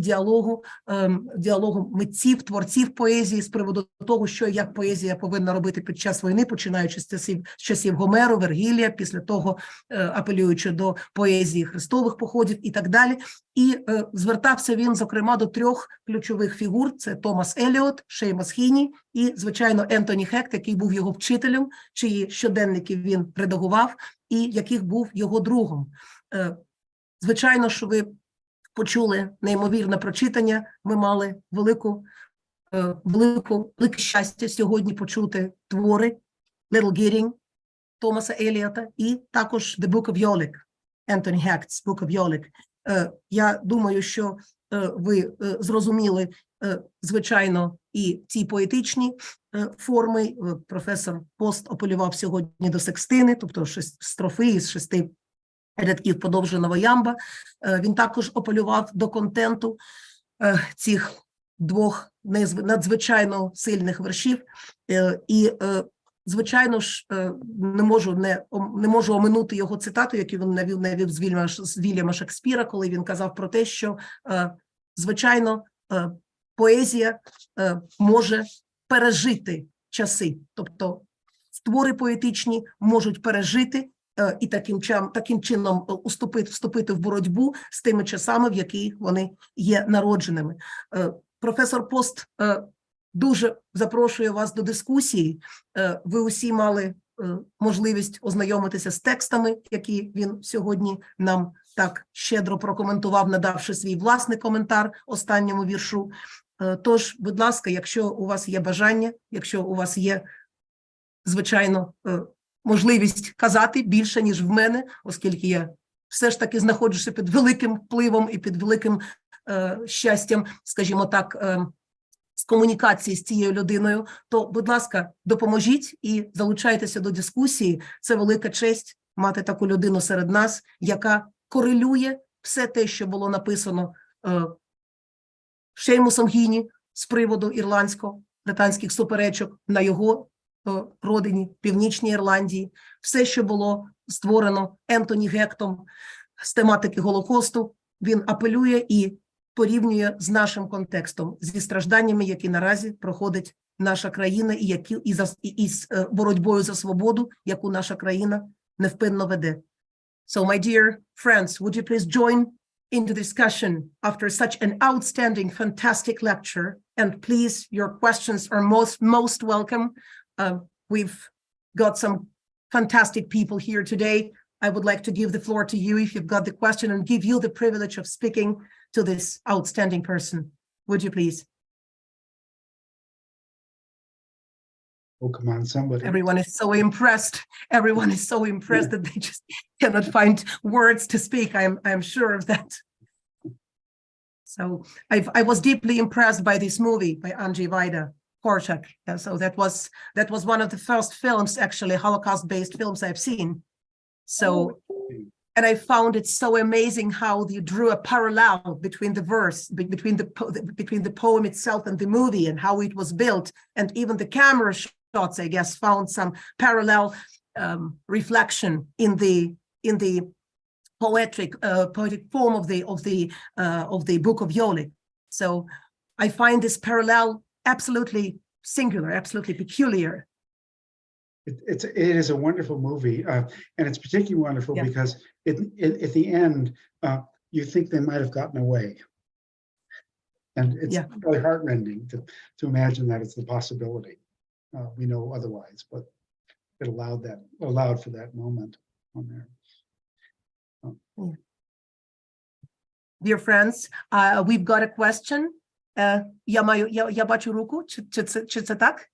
Speaker 1: діалогу митців, творців поезії з приводу того, що і як поезія повинна робити під час війни, починаючи з часів Гомеру, Вергілія, після того апелюючи до поезії хрестових походів і так далі. І звертався він, зокрема, до трьох ключових фігур – це Томас Еліот, Шеймас Хіні і, звичайно, Ентоні Хект, який був його вчителем, чиї щоденники він редагував і яких був його другом. Звичайно, що ви почули неймовірне прочитання, ми мали велике щастя сьогодні почути твори Little Gidding Томаса Еліота і також The Book of Yolick, Ентоні Хект's Book of Yolick. Я думаю, що ви зрозуміли, звичайно, і ці поетичні форми. Професор Пост апелював сьогодні до секстини, тобто строфи із 6 рядків подовженого ямба. Він також апелював до контенту цих двох надзвичайно сильних вершів. І, звичайно ж, не можу оминути його цитату, яку він навів з Вільяма Шекспіра, коли він казав про те, що, звичайно, поезія може пережити часи. Тобто твори поетичні можуть пережити і таким чином вступити в боротьбу з тими часами, в яких вони є народженими. Професор Пост дуже запрошую вас до дискусії. Ви усі мали можливість ознайомитися з текстами, які він сьогодні нам так щедро прокоментував, надавши свій власний коментар останньому віршу. Тож, будь ласка, якщо у вас є бажання, якщо у вас є, звичайно, можливість казати більше, ніж в мене, оскільки я все ж таки знаходжуся під великим впливом і під великим щастям, скажімо так, з комунікації з цією людиною, то, будь ласка, допоможіть і залучайтеся до дискусії. Це велика честь мати таку людину серед нас, яка корелює все те, що було написано Шеймусом Гіні з приводу ірландсько-британських суперечок на його родині, Північній Ірландії, все, що було створено Ентоні Гектом з тематики Голокосту, він апелює і порівнює з нашим контекстом, зі стражданнями, які наразі проходить наша країна, і з боротьбою за свободу, яку наша країна невпинно веде. So, my dear friends, would you please join into the discussion after such an outstanding, fantastic lecture? And please, your questions are most welcome. We've got some fantastic people here today. I would like to give the floor to you if you've got the question and give you the privilege of speaking to this outstanding person. Would you please?
Speaker 3: Oh, come on, somebody.
Speaker 1: Everyone is so impressed. Everyone is so impressed that they just cannot find words to speak. I'm sure of that. So I was deeply impressed by this movie by Andrzej Wajda, Korczak. So that was one of the first films, actually Holocaust-based films I've seen. So, and I found it so amazing how you drew a parallel between the verse, between the poem itself and the movie, and how it was built, and even the camera shots, I guess, found some parallel reflection in the poetic form of the Book of Yoli. So I find this parallel absolutely singular, absolutely peculiar.
Speaker 3: It is a wonderful movie, and it's particularly wonderful because at the end, you think they might have gotten away. And it's really heartrending to imagine that it's the possibility. We know otherwise, but it allowed for that moment on there.
Speaker 1: Dear friends, we've got a question. Я бачу руку. Чи це так?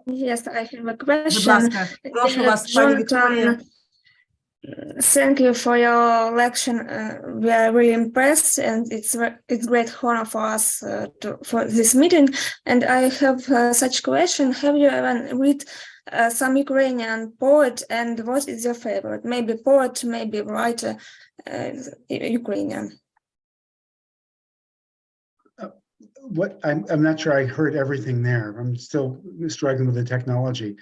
Speaker 5: Yes, I have a question.
Speaker 1: Будь ласка, прошу вас, пані Вікторія.
Speaker 5: Thank you for your lecture. We are really impressed, and it's great honor for us for this meeting. And I have such question: have you ever read some Ukrainian poet, and what is your favorite? Maybe poet, maybe writer, Ukrainian.
Speaker 3: I'm not sure I heard everything there. I'm still struggling with the technology.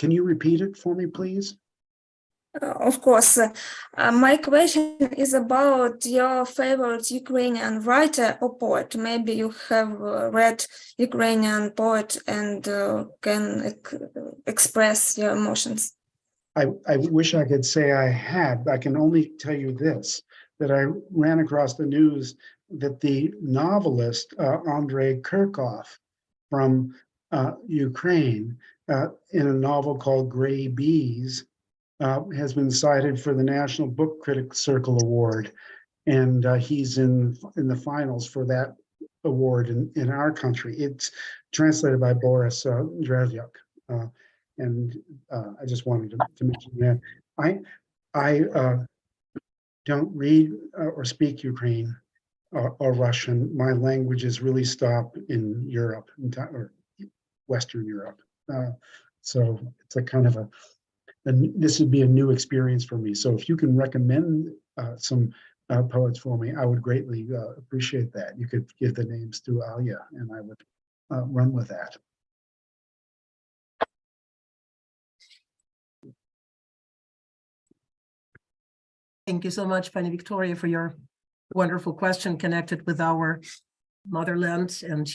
Speaker 3: Can you repeat it for me, please?
Speaker 5: Of course. My question is about your favorite Ukrainian writer or poet. Maybe you have read Ukrainian poet and can express your emotions.
Speaker 3: I wish I could say I had. I can only tell you this, that I ran across the news that the novelist Andrei Kirkov from Ukraine, in a novel called Gray Bees, has been cited for the National Book Critics Circle Award, and he's in the finals for that award in our country. It's translated by Boris Drazyuk, and I just wanted to mention that. I don't read or speak Ukraine or Russian. My languages really stop in Europe, or Western Europe. So it's a kind of this would be a new experience for me. So if you can recommend some poets for me, I would greatly appreciate that. You could give the names to Alia, and I would run with that.
Speaker 1: Thank you so much, Pani Victoria, for your wonderful question connected with our motherland and,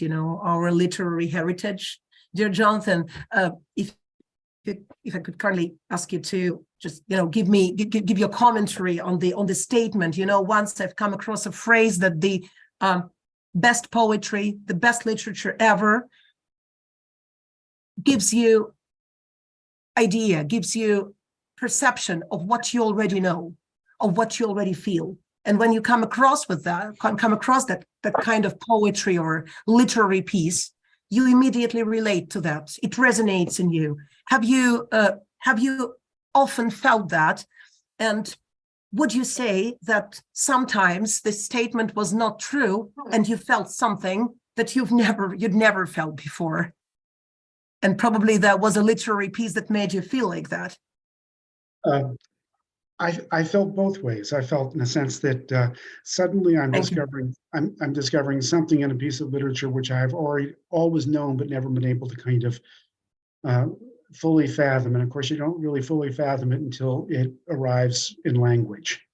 Speaker 1: our literary heritage. Dear Jonathan, if I could kindly ask you to just, give your commentary on the statement. Once I've come across a phrase that the best poetry, the best literature ever gives you idea, gives you perception of what you already know, of what you already feel. And when you come across that kind of poetry or literary piece, you immediately relate to that. It resonates in you. Have you often felt that? And would you say that sometimes this statement was not true and you felt something that you'd never felt before? And probably that was a literary piece that made you feel like that.
Speaker 3: I felt both ways. I felt in a sense that suddenly I'm discovering something in a piece of literature which I've always known but never been able to kind of fully fathom. And of course, you don't really fully fathom it until it arrives in language.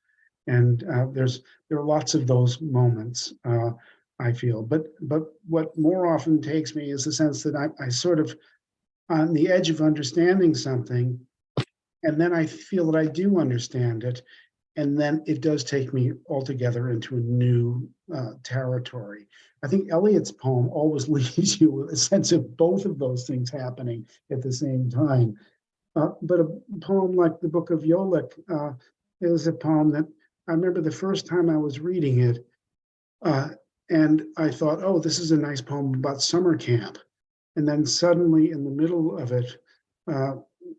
Speaker 3: And there are lots of those moments, I feel. But what more often takes me is the sense that I sort of on the edge of understanding something, and then I feel that I do understand it, and then it does take me altogether into a new territory. I think Eliot's poem always leaves you with a sense of both of those things happening at the same time. But a poem like the Book of Yolek is a poem that I remember the first time I was reading it, and I thought, oh, this is a nice poem about summer camp. And then suddenly in the middle of it,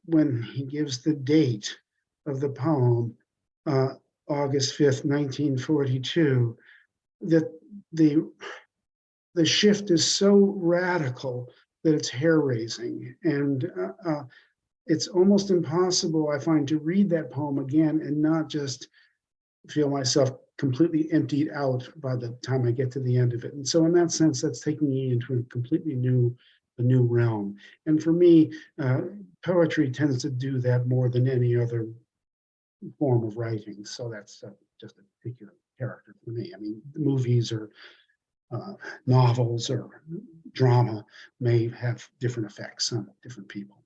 Speaker 3: when he gives the date of the poem, August 5th, 1942, that the shift is so radical that it's hair-raising. And it's almost impossible, I find, to read that poem again and not just feel myself completely emptied out by the time I get to the end of it. And so in that sense, that's taking me into a completely new realm. And for me, poetry tends to do that more than any other form of writing. So that's just a particular character for me. I mean, movies or novels or drama may have different effects on different people.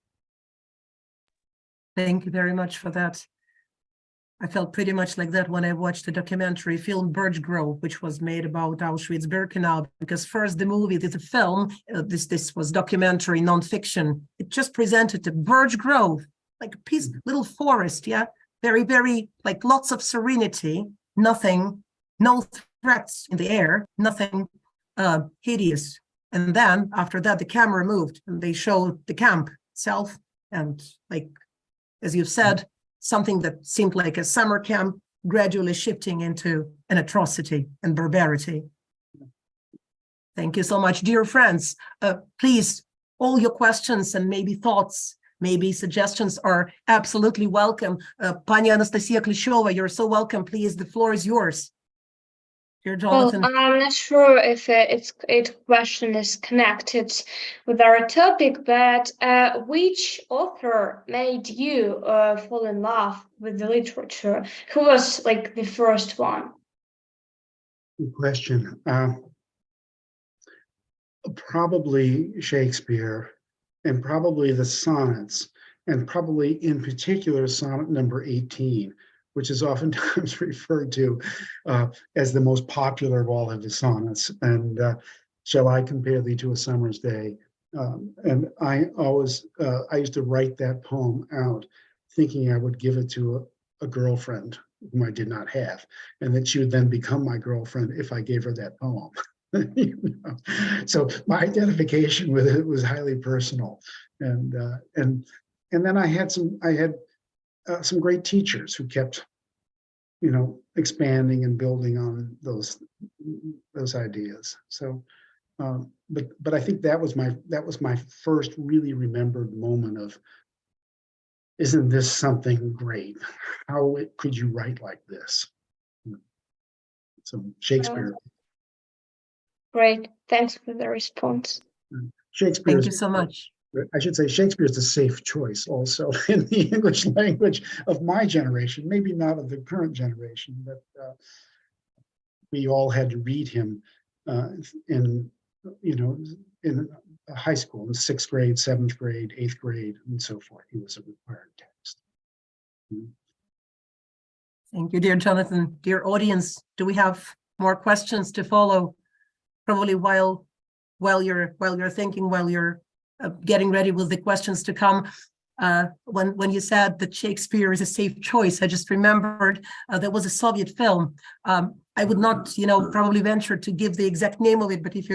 Speaker 1: Thank you very much for that. I felt pretty much like that when I watched the documentary film Birch Grove, which was made about Auschwitz-Birkenau, because first the movie, the film, this was documentary, nonfiction. It just presented the Birch Grove, like a piece, little forest, yeah? Very, very, like lots of serenity, nothing, no threats in the air, nothing hideous. And then after that, the camera moved and they showed the camp itself. And like, as you've said, something that seemed like a summer camp gradually shifting into an atrocity and barbarity. Thank you so much, dear friends. Please, all your questions and maybe thoughts, maybe suggestions are absolutely welcome. Pani Anastasia Klishova, you're so welcome. Please, the floor is yours. Dear Jonathan.
Speaker 6: Well, I'm not sure if its question is connected with our topic, but which author made you fall in love with the literature? Who was like the first one?
Speaker 3: Good question. Probably Shakespeare, and probably the sonnets, and probably in particular sonnet number 18, which is oftentimes referred to as the most popular of all of his sonnets. And shall I compare thee to a summer's day? And I used to write that poem out thinking I would give it to a girlfriend whom I did not have, and that she would then become my girlfriend if I gave her that poem. You know? So my identification with it was highly personal. And then I had some great teachers who kept, you know, expanding and building on those ideas. So, but I think that was my first really remembered moment of, isn't this something great? How could you write like this? So Shakespeare.
Speaker 6: Great, thanks for the response.
Speaker 3: Shakespeare.
Speaker 1: Thank you so much.
Speaker 3: I should say Shakespeare is a safe choice also in the English language of my generation, maybe not of the current generation, but we all had to read him in high school, in 6th grade, 7th grade, 8th grade, and so forth. He was a required text.
Speaker 1: Thank you, dear Jonathan. Dear audience, do we have more questions to follow? Probably while you're thinking, while you're getting ready with the questions to come. When you said that Shakespeare is a safe choice, I just remembered there was a Soviet film. I would not, probably venture to give the exact name of it, but if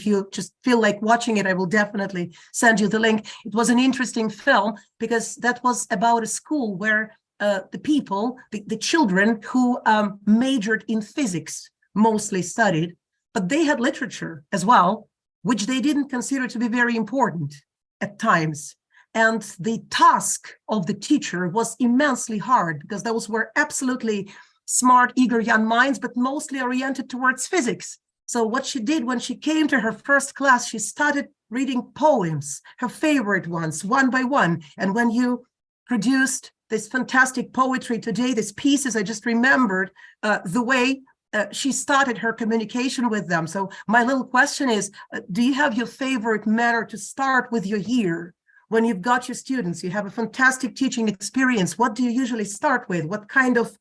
Speaker 1: you just feel like watching it, I will definitely send you the link. It was an interesting film because that was about a school where the children who majored in physics mostly studied, but they had literature as well, which they didn't consider to be very important at times. And the task of the teacher was immensely hard because those were absolutely smart, eager young minds, but mostly oriented towards physics. So what she did when she came to her first class, she started reading poems, her favorite ones, one by one. And when you produced this fantastic poetry today, these pieces, I just remembered the way she started her communication with them. So my little question is, do you have your favorite manner to start with your year? When you've got your students, you have a fantastic teaching experience. What do you usually start with? What kind of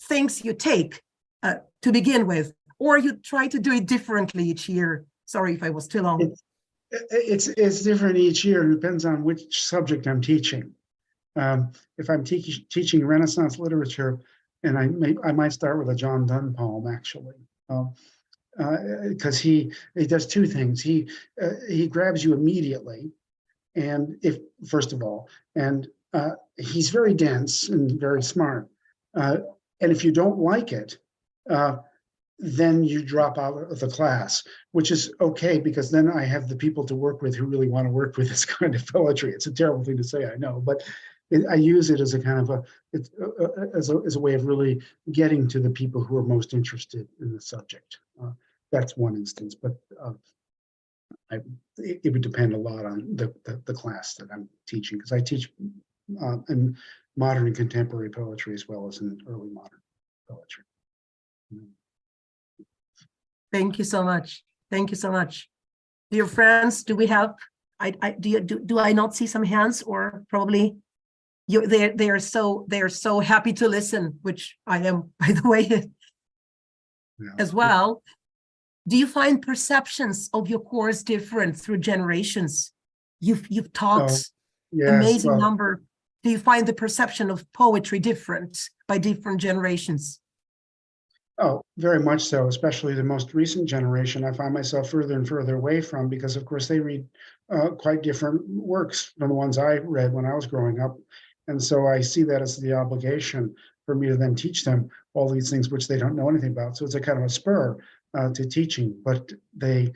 Speaker 1: things you take to begin with? Or you try to do it differently each year? Sorry if I was too long.
Speaker 3: It's different each year. It depends on which subject I'm teaching. If I'm teaching Renaissance literature, and I might start with a John Donne poem, actually, because he does two things. He grabs you immediately, and first of all, and he's very dense and very smart. And if you don't like it, then you drop out of the class, which is okay, because then I have the people to work with who really want to work with this kind of poetry. It's a terrible thing to say, I know, but I use it as a kind of as a way of really getting to the people who are most interested in the subject. That's one instance, but it would depend a lot on the class that I'm teaching, because I teach in modern and contemporary poetry as well as in early modern poetry.
Speaker 1: Thank you so much. Thank you so much. Dear friends, do we have, do I not see some hands, or probably they are so happy to listen, which I am, by the way, as well. Do you find perceptions of your course different through generations? You've taught amazing number. Do you find the perception of poetry different by different generations?
Speaker 3: Oh, very much so, especially the most recent generation. I find myself further and further away from, because of course they read quite different works than the ones I read when I was growing up. And so I see that as the obligation for me to then teach them all these things which they don't know anything about. So it's a kind of a spur to teaching, but and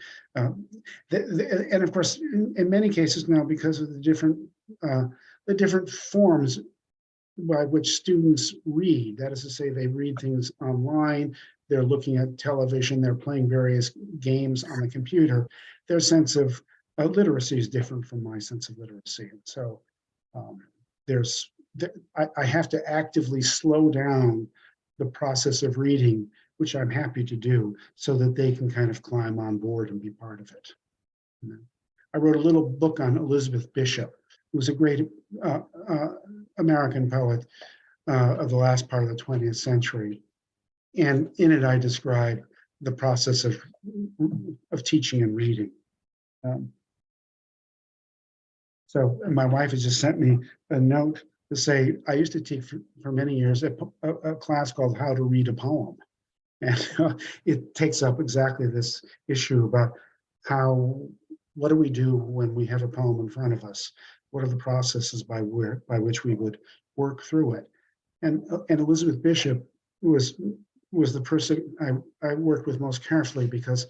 Speaker 3: of course, in many cases now, because of the different forms by which students read, that is to say, they read things online, they're looking at television, they're playing various games on the computer, their sense of literacy is different from my sense of literacy. And so I have to actively slow down the process of reading, which I'm happy to do, so that they can kind of climb on board and be part of it. I wrote a little book on Elizabeth Bishop, who was a great American poet of the last part of the 20th century. And in it, I describe the process of teaching and reading. So my wife has just sent me a note to say, I used to teach for many years a class called How to Read a Poem. And it takes up exactly this issue about what do we do when we have a poem in front of us? What are the processes by which we would work through it? And Elizabeth Bishop was the person I worked with most carefully, because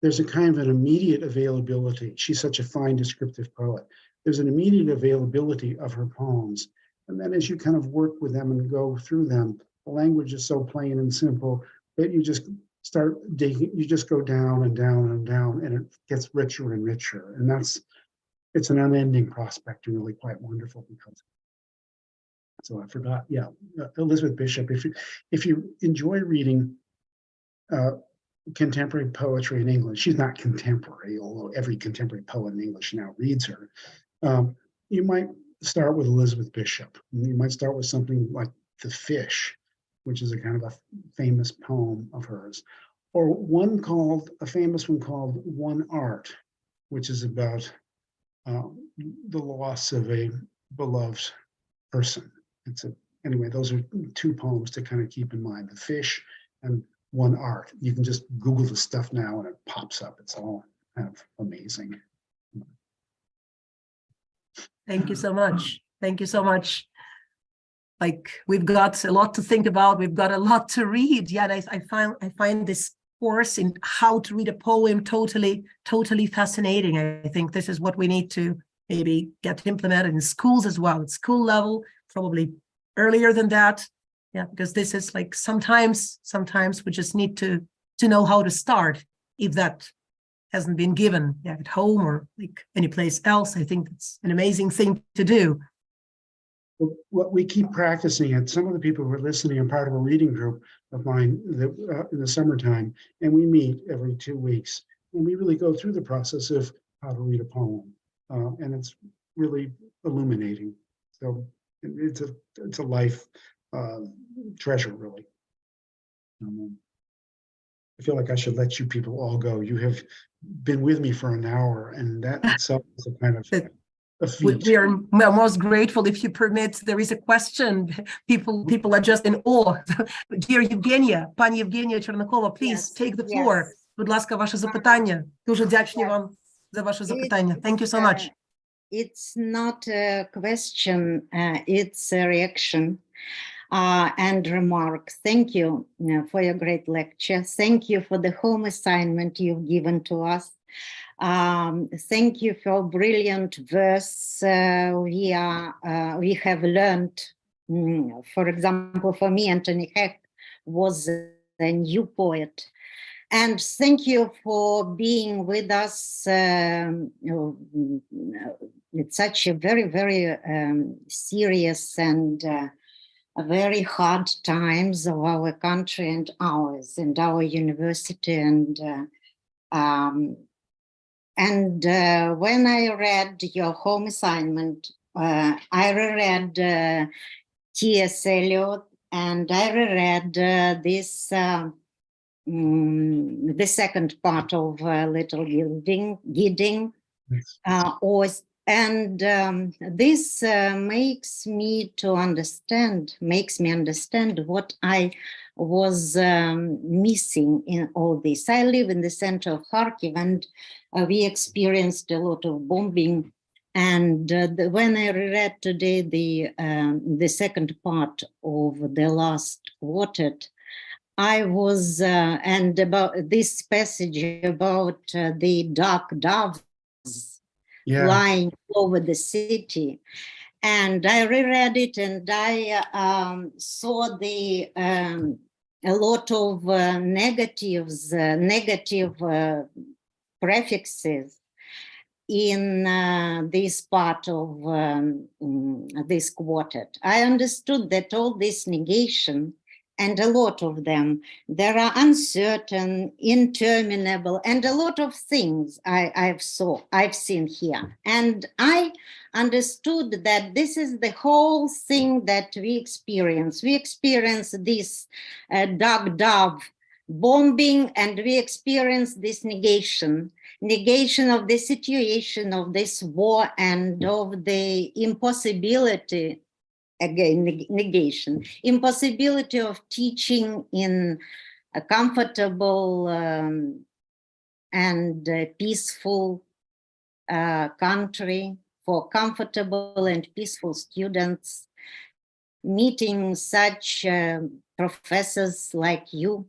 Speaker 3: there's a kind of an immediate availability. She's such a fine descriptive poet. There's an immediate availability of her poems. And then as you kind of work with them and go through them, the language is so plain and simple that you just start digging, you just go down and down and down, and it gets richer and richer. And it's an unending prospect, and really quite wonderful. Because so I forgot, Elizabeth Bishop. If you enjoy reading contemporary poetry in English, she's not contemporary, although every contemporary poet in English now reads her. You might start with Elizabeth Bishop. You might start with something like The Fish, which is a kind of a famous poem of hers, or a famous one called One Art, which is about the loss of a beloved person. Anyway, those are two poems to kind of keep in mind: The Fish and One Art. You can just Google the stuff now and it pops up. It's all kind of amazing.
Speaker 1: Thank you so much. Thank you so much. Like, we've got a lot to think about. We've got a lot to read. Yeah, I find this course in how to read a poem totally fascinating. I think this is what we need to maybe get implemented in schools as well, at school level, probably earlier than that. Yeah, because this is like sometimes we just need to know how to start, if that hasn't been given at home or like any place else. I think it's an amazing thing to do.
Speaker 3: What we keep practicing it. Some of the people who are listening are part of a reading group of mine in the summertime, and we meet every 2 weeks, and we really go through the process of how to read a poem, and it's really illuminating. So it's a life treasure, really. I feel like I should let you people all go. You have been with me for an hour, and that itself is a kind of a feat.
Speaker 1: We are most grateful. If you permit, there is a question. People are just in awe. Dear Evgenia, пані Євгенія Чернакова, please take the floor. Будь ласка, ваше запитання. Дуже вдячні вам за ваше запитання. Thank you so much.
Speaker 7: It's not a question, it's a reaction and remark. Thank you for your great lecture. Thank you for the home assignment you've given to us. Thank you for brilliant verse we have learned. For example, for me, Anthony Heck was a new poet. And thank you for being with us. It's such a very, very serious and very hard times of our country and ours and our university. And when I read your home assignment, I reread T.S. Eliot, and I reread this. The second part of Little Gidding, this makes me understand what I was missing in all this. I live in the center of Kharkiv, and we experienced a lot of bombing. And when I read today the second part of the last quartet, I was, and about this passage about the dark doves flying over the city. And I reread it, and I saw a lot of negative prefixes in this part of this quartet. I understood that all this negation, and a lot of them, there are uncertain, interminable, and a lot of things I've seen here. And I understood that this is the whole thing that we experience. We experience this dark dove bombing, and we experience this negation of the situation of this war and of the impossibility. Again, negation, impossibility of teaching in a comfortable and peaceful country for comfortable and peaceful students, meeting such professors like you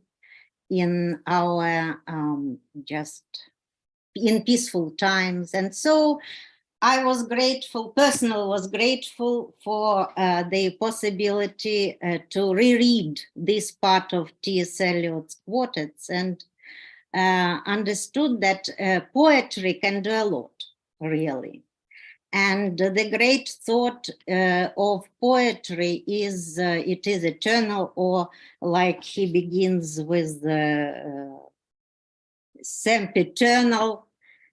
Speaker 7: in our just in peaceful times. And so I was grateful, personally was grateful for the possibility to reread this part of T.S. Eliot's quartets, and understood that poetry can do a lot, really. And the great thought of poetry is it is eternal, or like he begins with sempiternal,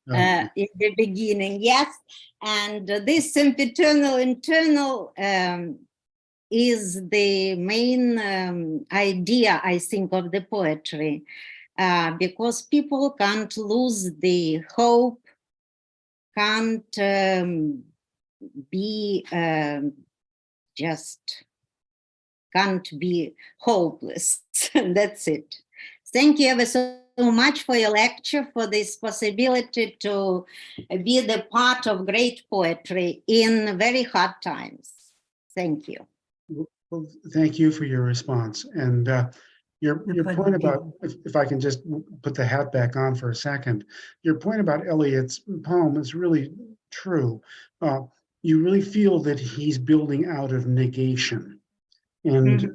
Speaker 7: in the beginning, yes, and this sempiternal internal is the main idea, I think, of the poetry, because people can't lose the hope, can't be can't be hopeless. That's it. Thank you ever so much for your lecture, for this possibility to be the part of great poetry in very hard times. Thank you.
Speaker 3: Well, thank you for your response. And your point about, if I can just put the hat back on for a second, your point about Eliot's poem is really true. You really feel that he's building out of negation. And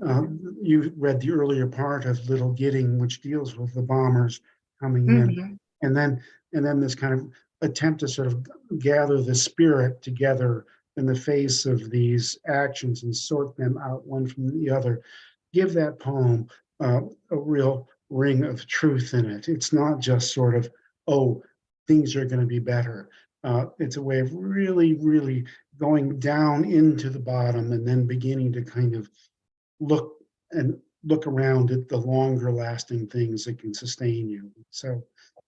Speaker 3: you read the earlier part of Little Gidding, which deals with the bombers coming in, and then this kind of attempt to sort of gather the spirit together in the face of these actions and sort them out one from the other. Give that poem a real ring of truth in it. It's not just sort of, oh, things are going to be better. It's a way of really, really going down into the bottom and then beginning to kind of look and look around at the longer lasting things that can sustain you. So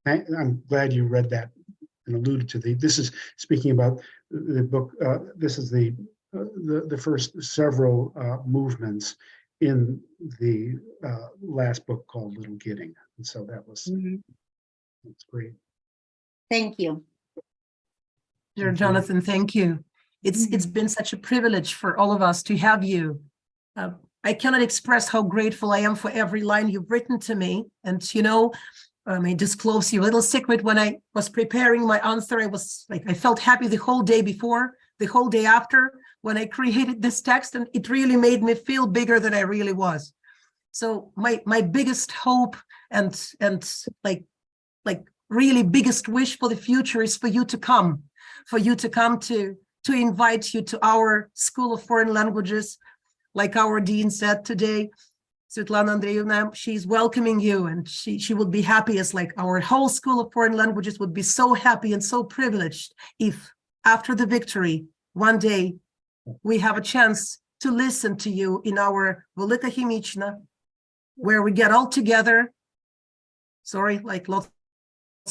Speaker 3: I'm glad you read that and alluded to this is speaking about the book. This is the first several movements in the last book called Little Gidding. And so that was, that's great.
Speaker 7: Thank you.
Speaker 1: Dear Jonathan, thank you. It's been such a privilege for all of us to have you. I cannot express how grateful I am for every line you've written to me. And, you know, I may disclose you a little secret. When I was preparing my answer, I was like, I felt happy the whole day before, the whole day after, when I created this text, and it really made me feel bigger than I really was. So my biggest hope and like really biggest wish for the future is for you to come to invite you to our School of Foreign Languages. Like our dean said today, Svetlana Andreevna, she's welcoming you, and she would be happy, as like our whole School of Foreign Languages would be so happy and so privileged if after the victory, one day we have a chance to listen to you in our Velika Chemichna, where we get all together. Sorry, like lots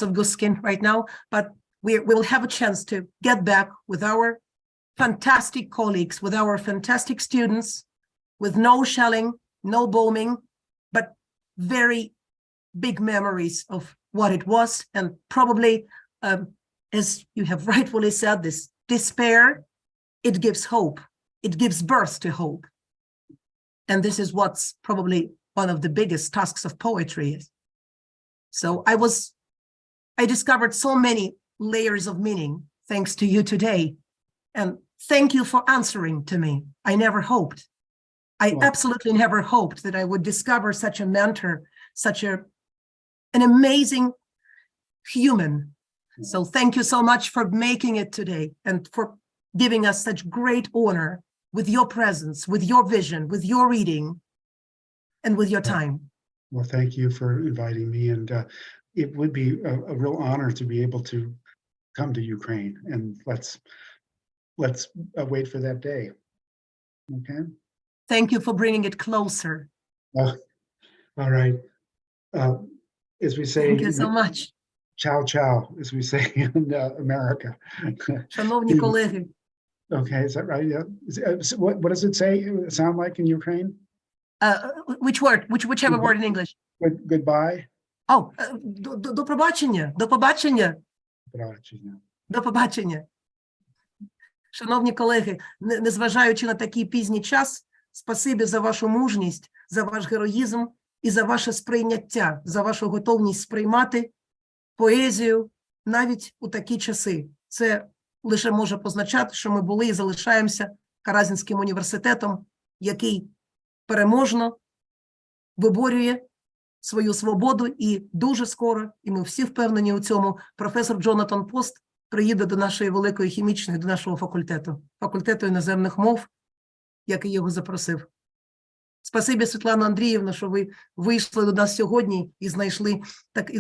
Speaker 1: of Guskin right now, but we will have a chance to get back with our fantastic colleagues, with our fantastic students, with no shelling, no bombing, but very big memories of what it was. And probably, as you have rightfully said, this despair, it gives hope. It gives birth to hope. And this is what's probably one of the biggest tasks of poetry is. So I discovered so many layers of meaning thanks to you today. And thank you for answering to me. I never hoped. I absolutely never hoped that I would discover such a mentor, such an amazing human. So thank you so much for making it today and for giving us such great honor with your presence, with your vision, with your reading, and with your time.
Speaker 3: Well, thank you for inviting me. And it would be a real honor to be able to come to Ukraine. And let's wait for that day. Okay.
Speaker 1: Thank you for bringing it closer.
Speaker 3: All right. As we say,
Speaker 1: thank you so much.
Speaker 3: Ciao, ciao, as we say in America.
Speaker 1: Шановні колеги.
Speaker 3: Okay, is that right? Yeah. What does it say? Sound like in Ukraine?
Speaker 1: Which word? Whichever word in English.
Speaker 3: Goodbye.
Speaker 1: Oh, до побачення. До побачення. До побачення. Шановні колеги, незважаючи на такий пізній час, спасибі за вашу мужність, за ваш героїзм і за ваше сприйняття, за вашу готовність сприймати поезію навіть у такі часи. Це лише може позначати, що ми були і залишаємося Каразінським університетом, який переможно виборює свою свободу, і дуже скоро, і ми всі впевнені у цьому, професор Джонатан Пост приїде до нашої великої хімічної, до нашого факультету іноземних мов, який його запросив. Спасибі, Світлана Андріївна, що ви вийшли до нас сьогодні і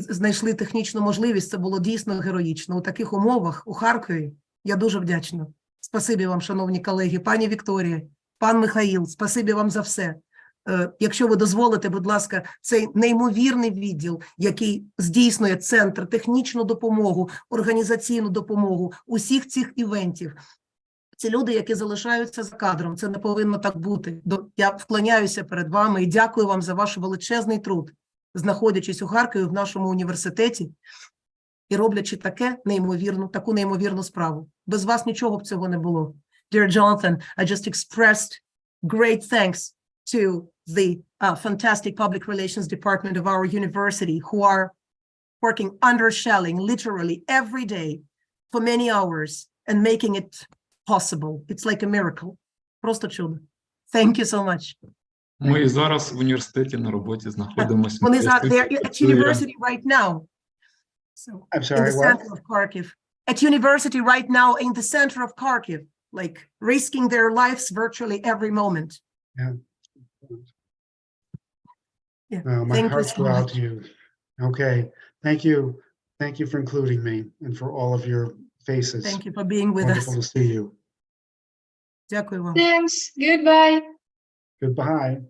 Speaker 1: знайшли технічну можливість. Це було дійсно героїчно. У таких умовах, у Харкові, я дуже вдячна. Спасибі вам, шановні колеги, пані Вікторія, пан Михаїл, спасибі вам за все. Якщо ви дозволите, будь ласка, цей неймовірний відділ, який здійснює центр, технічну допомогу, організаційну допомогу, усіх цих івентів. Це люди, які залишаються за кадром, це не повинно так бути. Я вклоняюся перед вами і дякую вам за ваш величезний труд, знаходячись у Харкові в нашому університеті і роблячи таку неймовірну справу. Без вас нічого б цього не було. Dear Jonathan, I just expressed great thanks to the fantastic public relations department of our university, who are working under shelling literally every day for many hours and making it possible. It's like a miracle. Просто чудо. Thank you so much.
Speaker 4: Ми зараз в університеті на роботі знаходимося.
Speaker 1: They're at university right now. So,
Speaker 3: I'm sorry,
Speaker 1: in the center of Kharkiv. At university right now in the center of Kharkiv, like risking their lives virtually every moment.
Speaker 3: Yeah.
Speaker 1: Yeah.
Speaker 3: My hearts go out to you. Okay. Thank you. Thank you for including me and for all of your faces.
Speaker 1: Thank you for being with
Speaker 3: Wonderful
Speaker 1: us.
Speaker 3: to see you.
Speaker 1: Дякую вам.
Speaker 6: Thanks. Goodbye.
Speaker 3: Goodbye.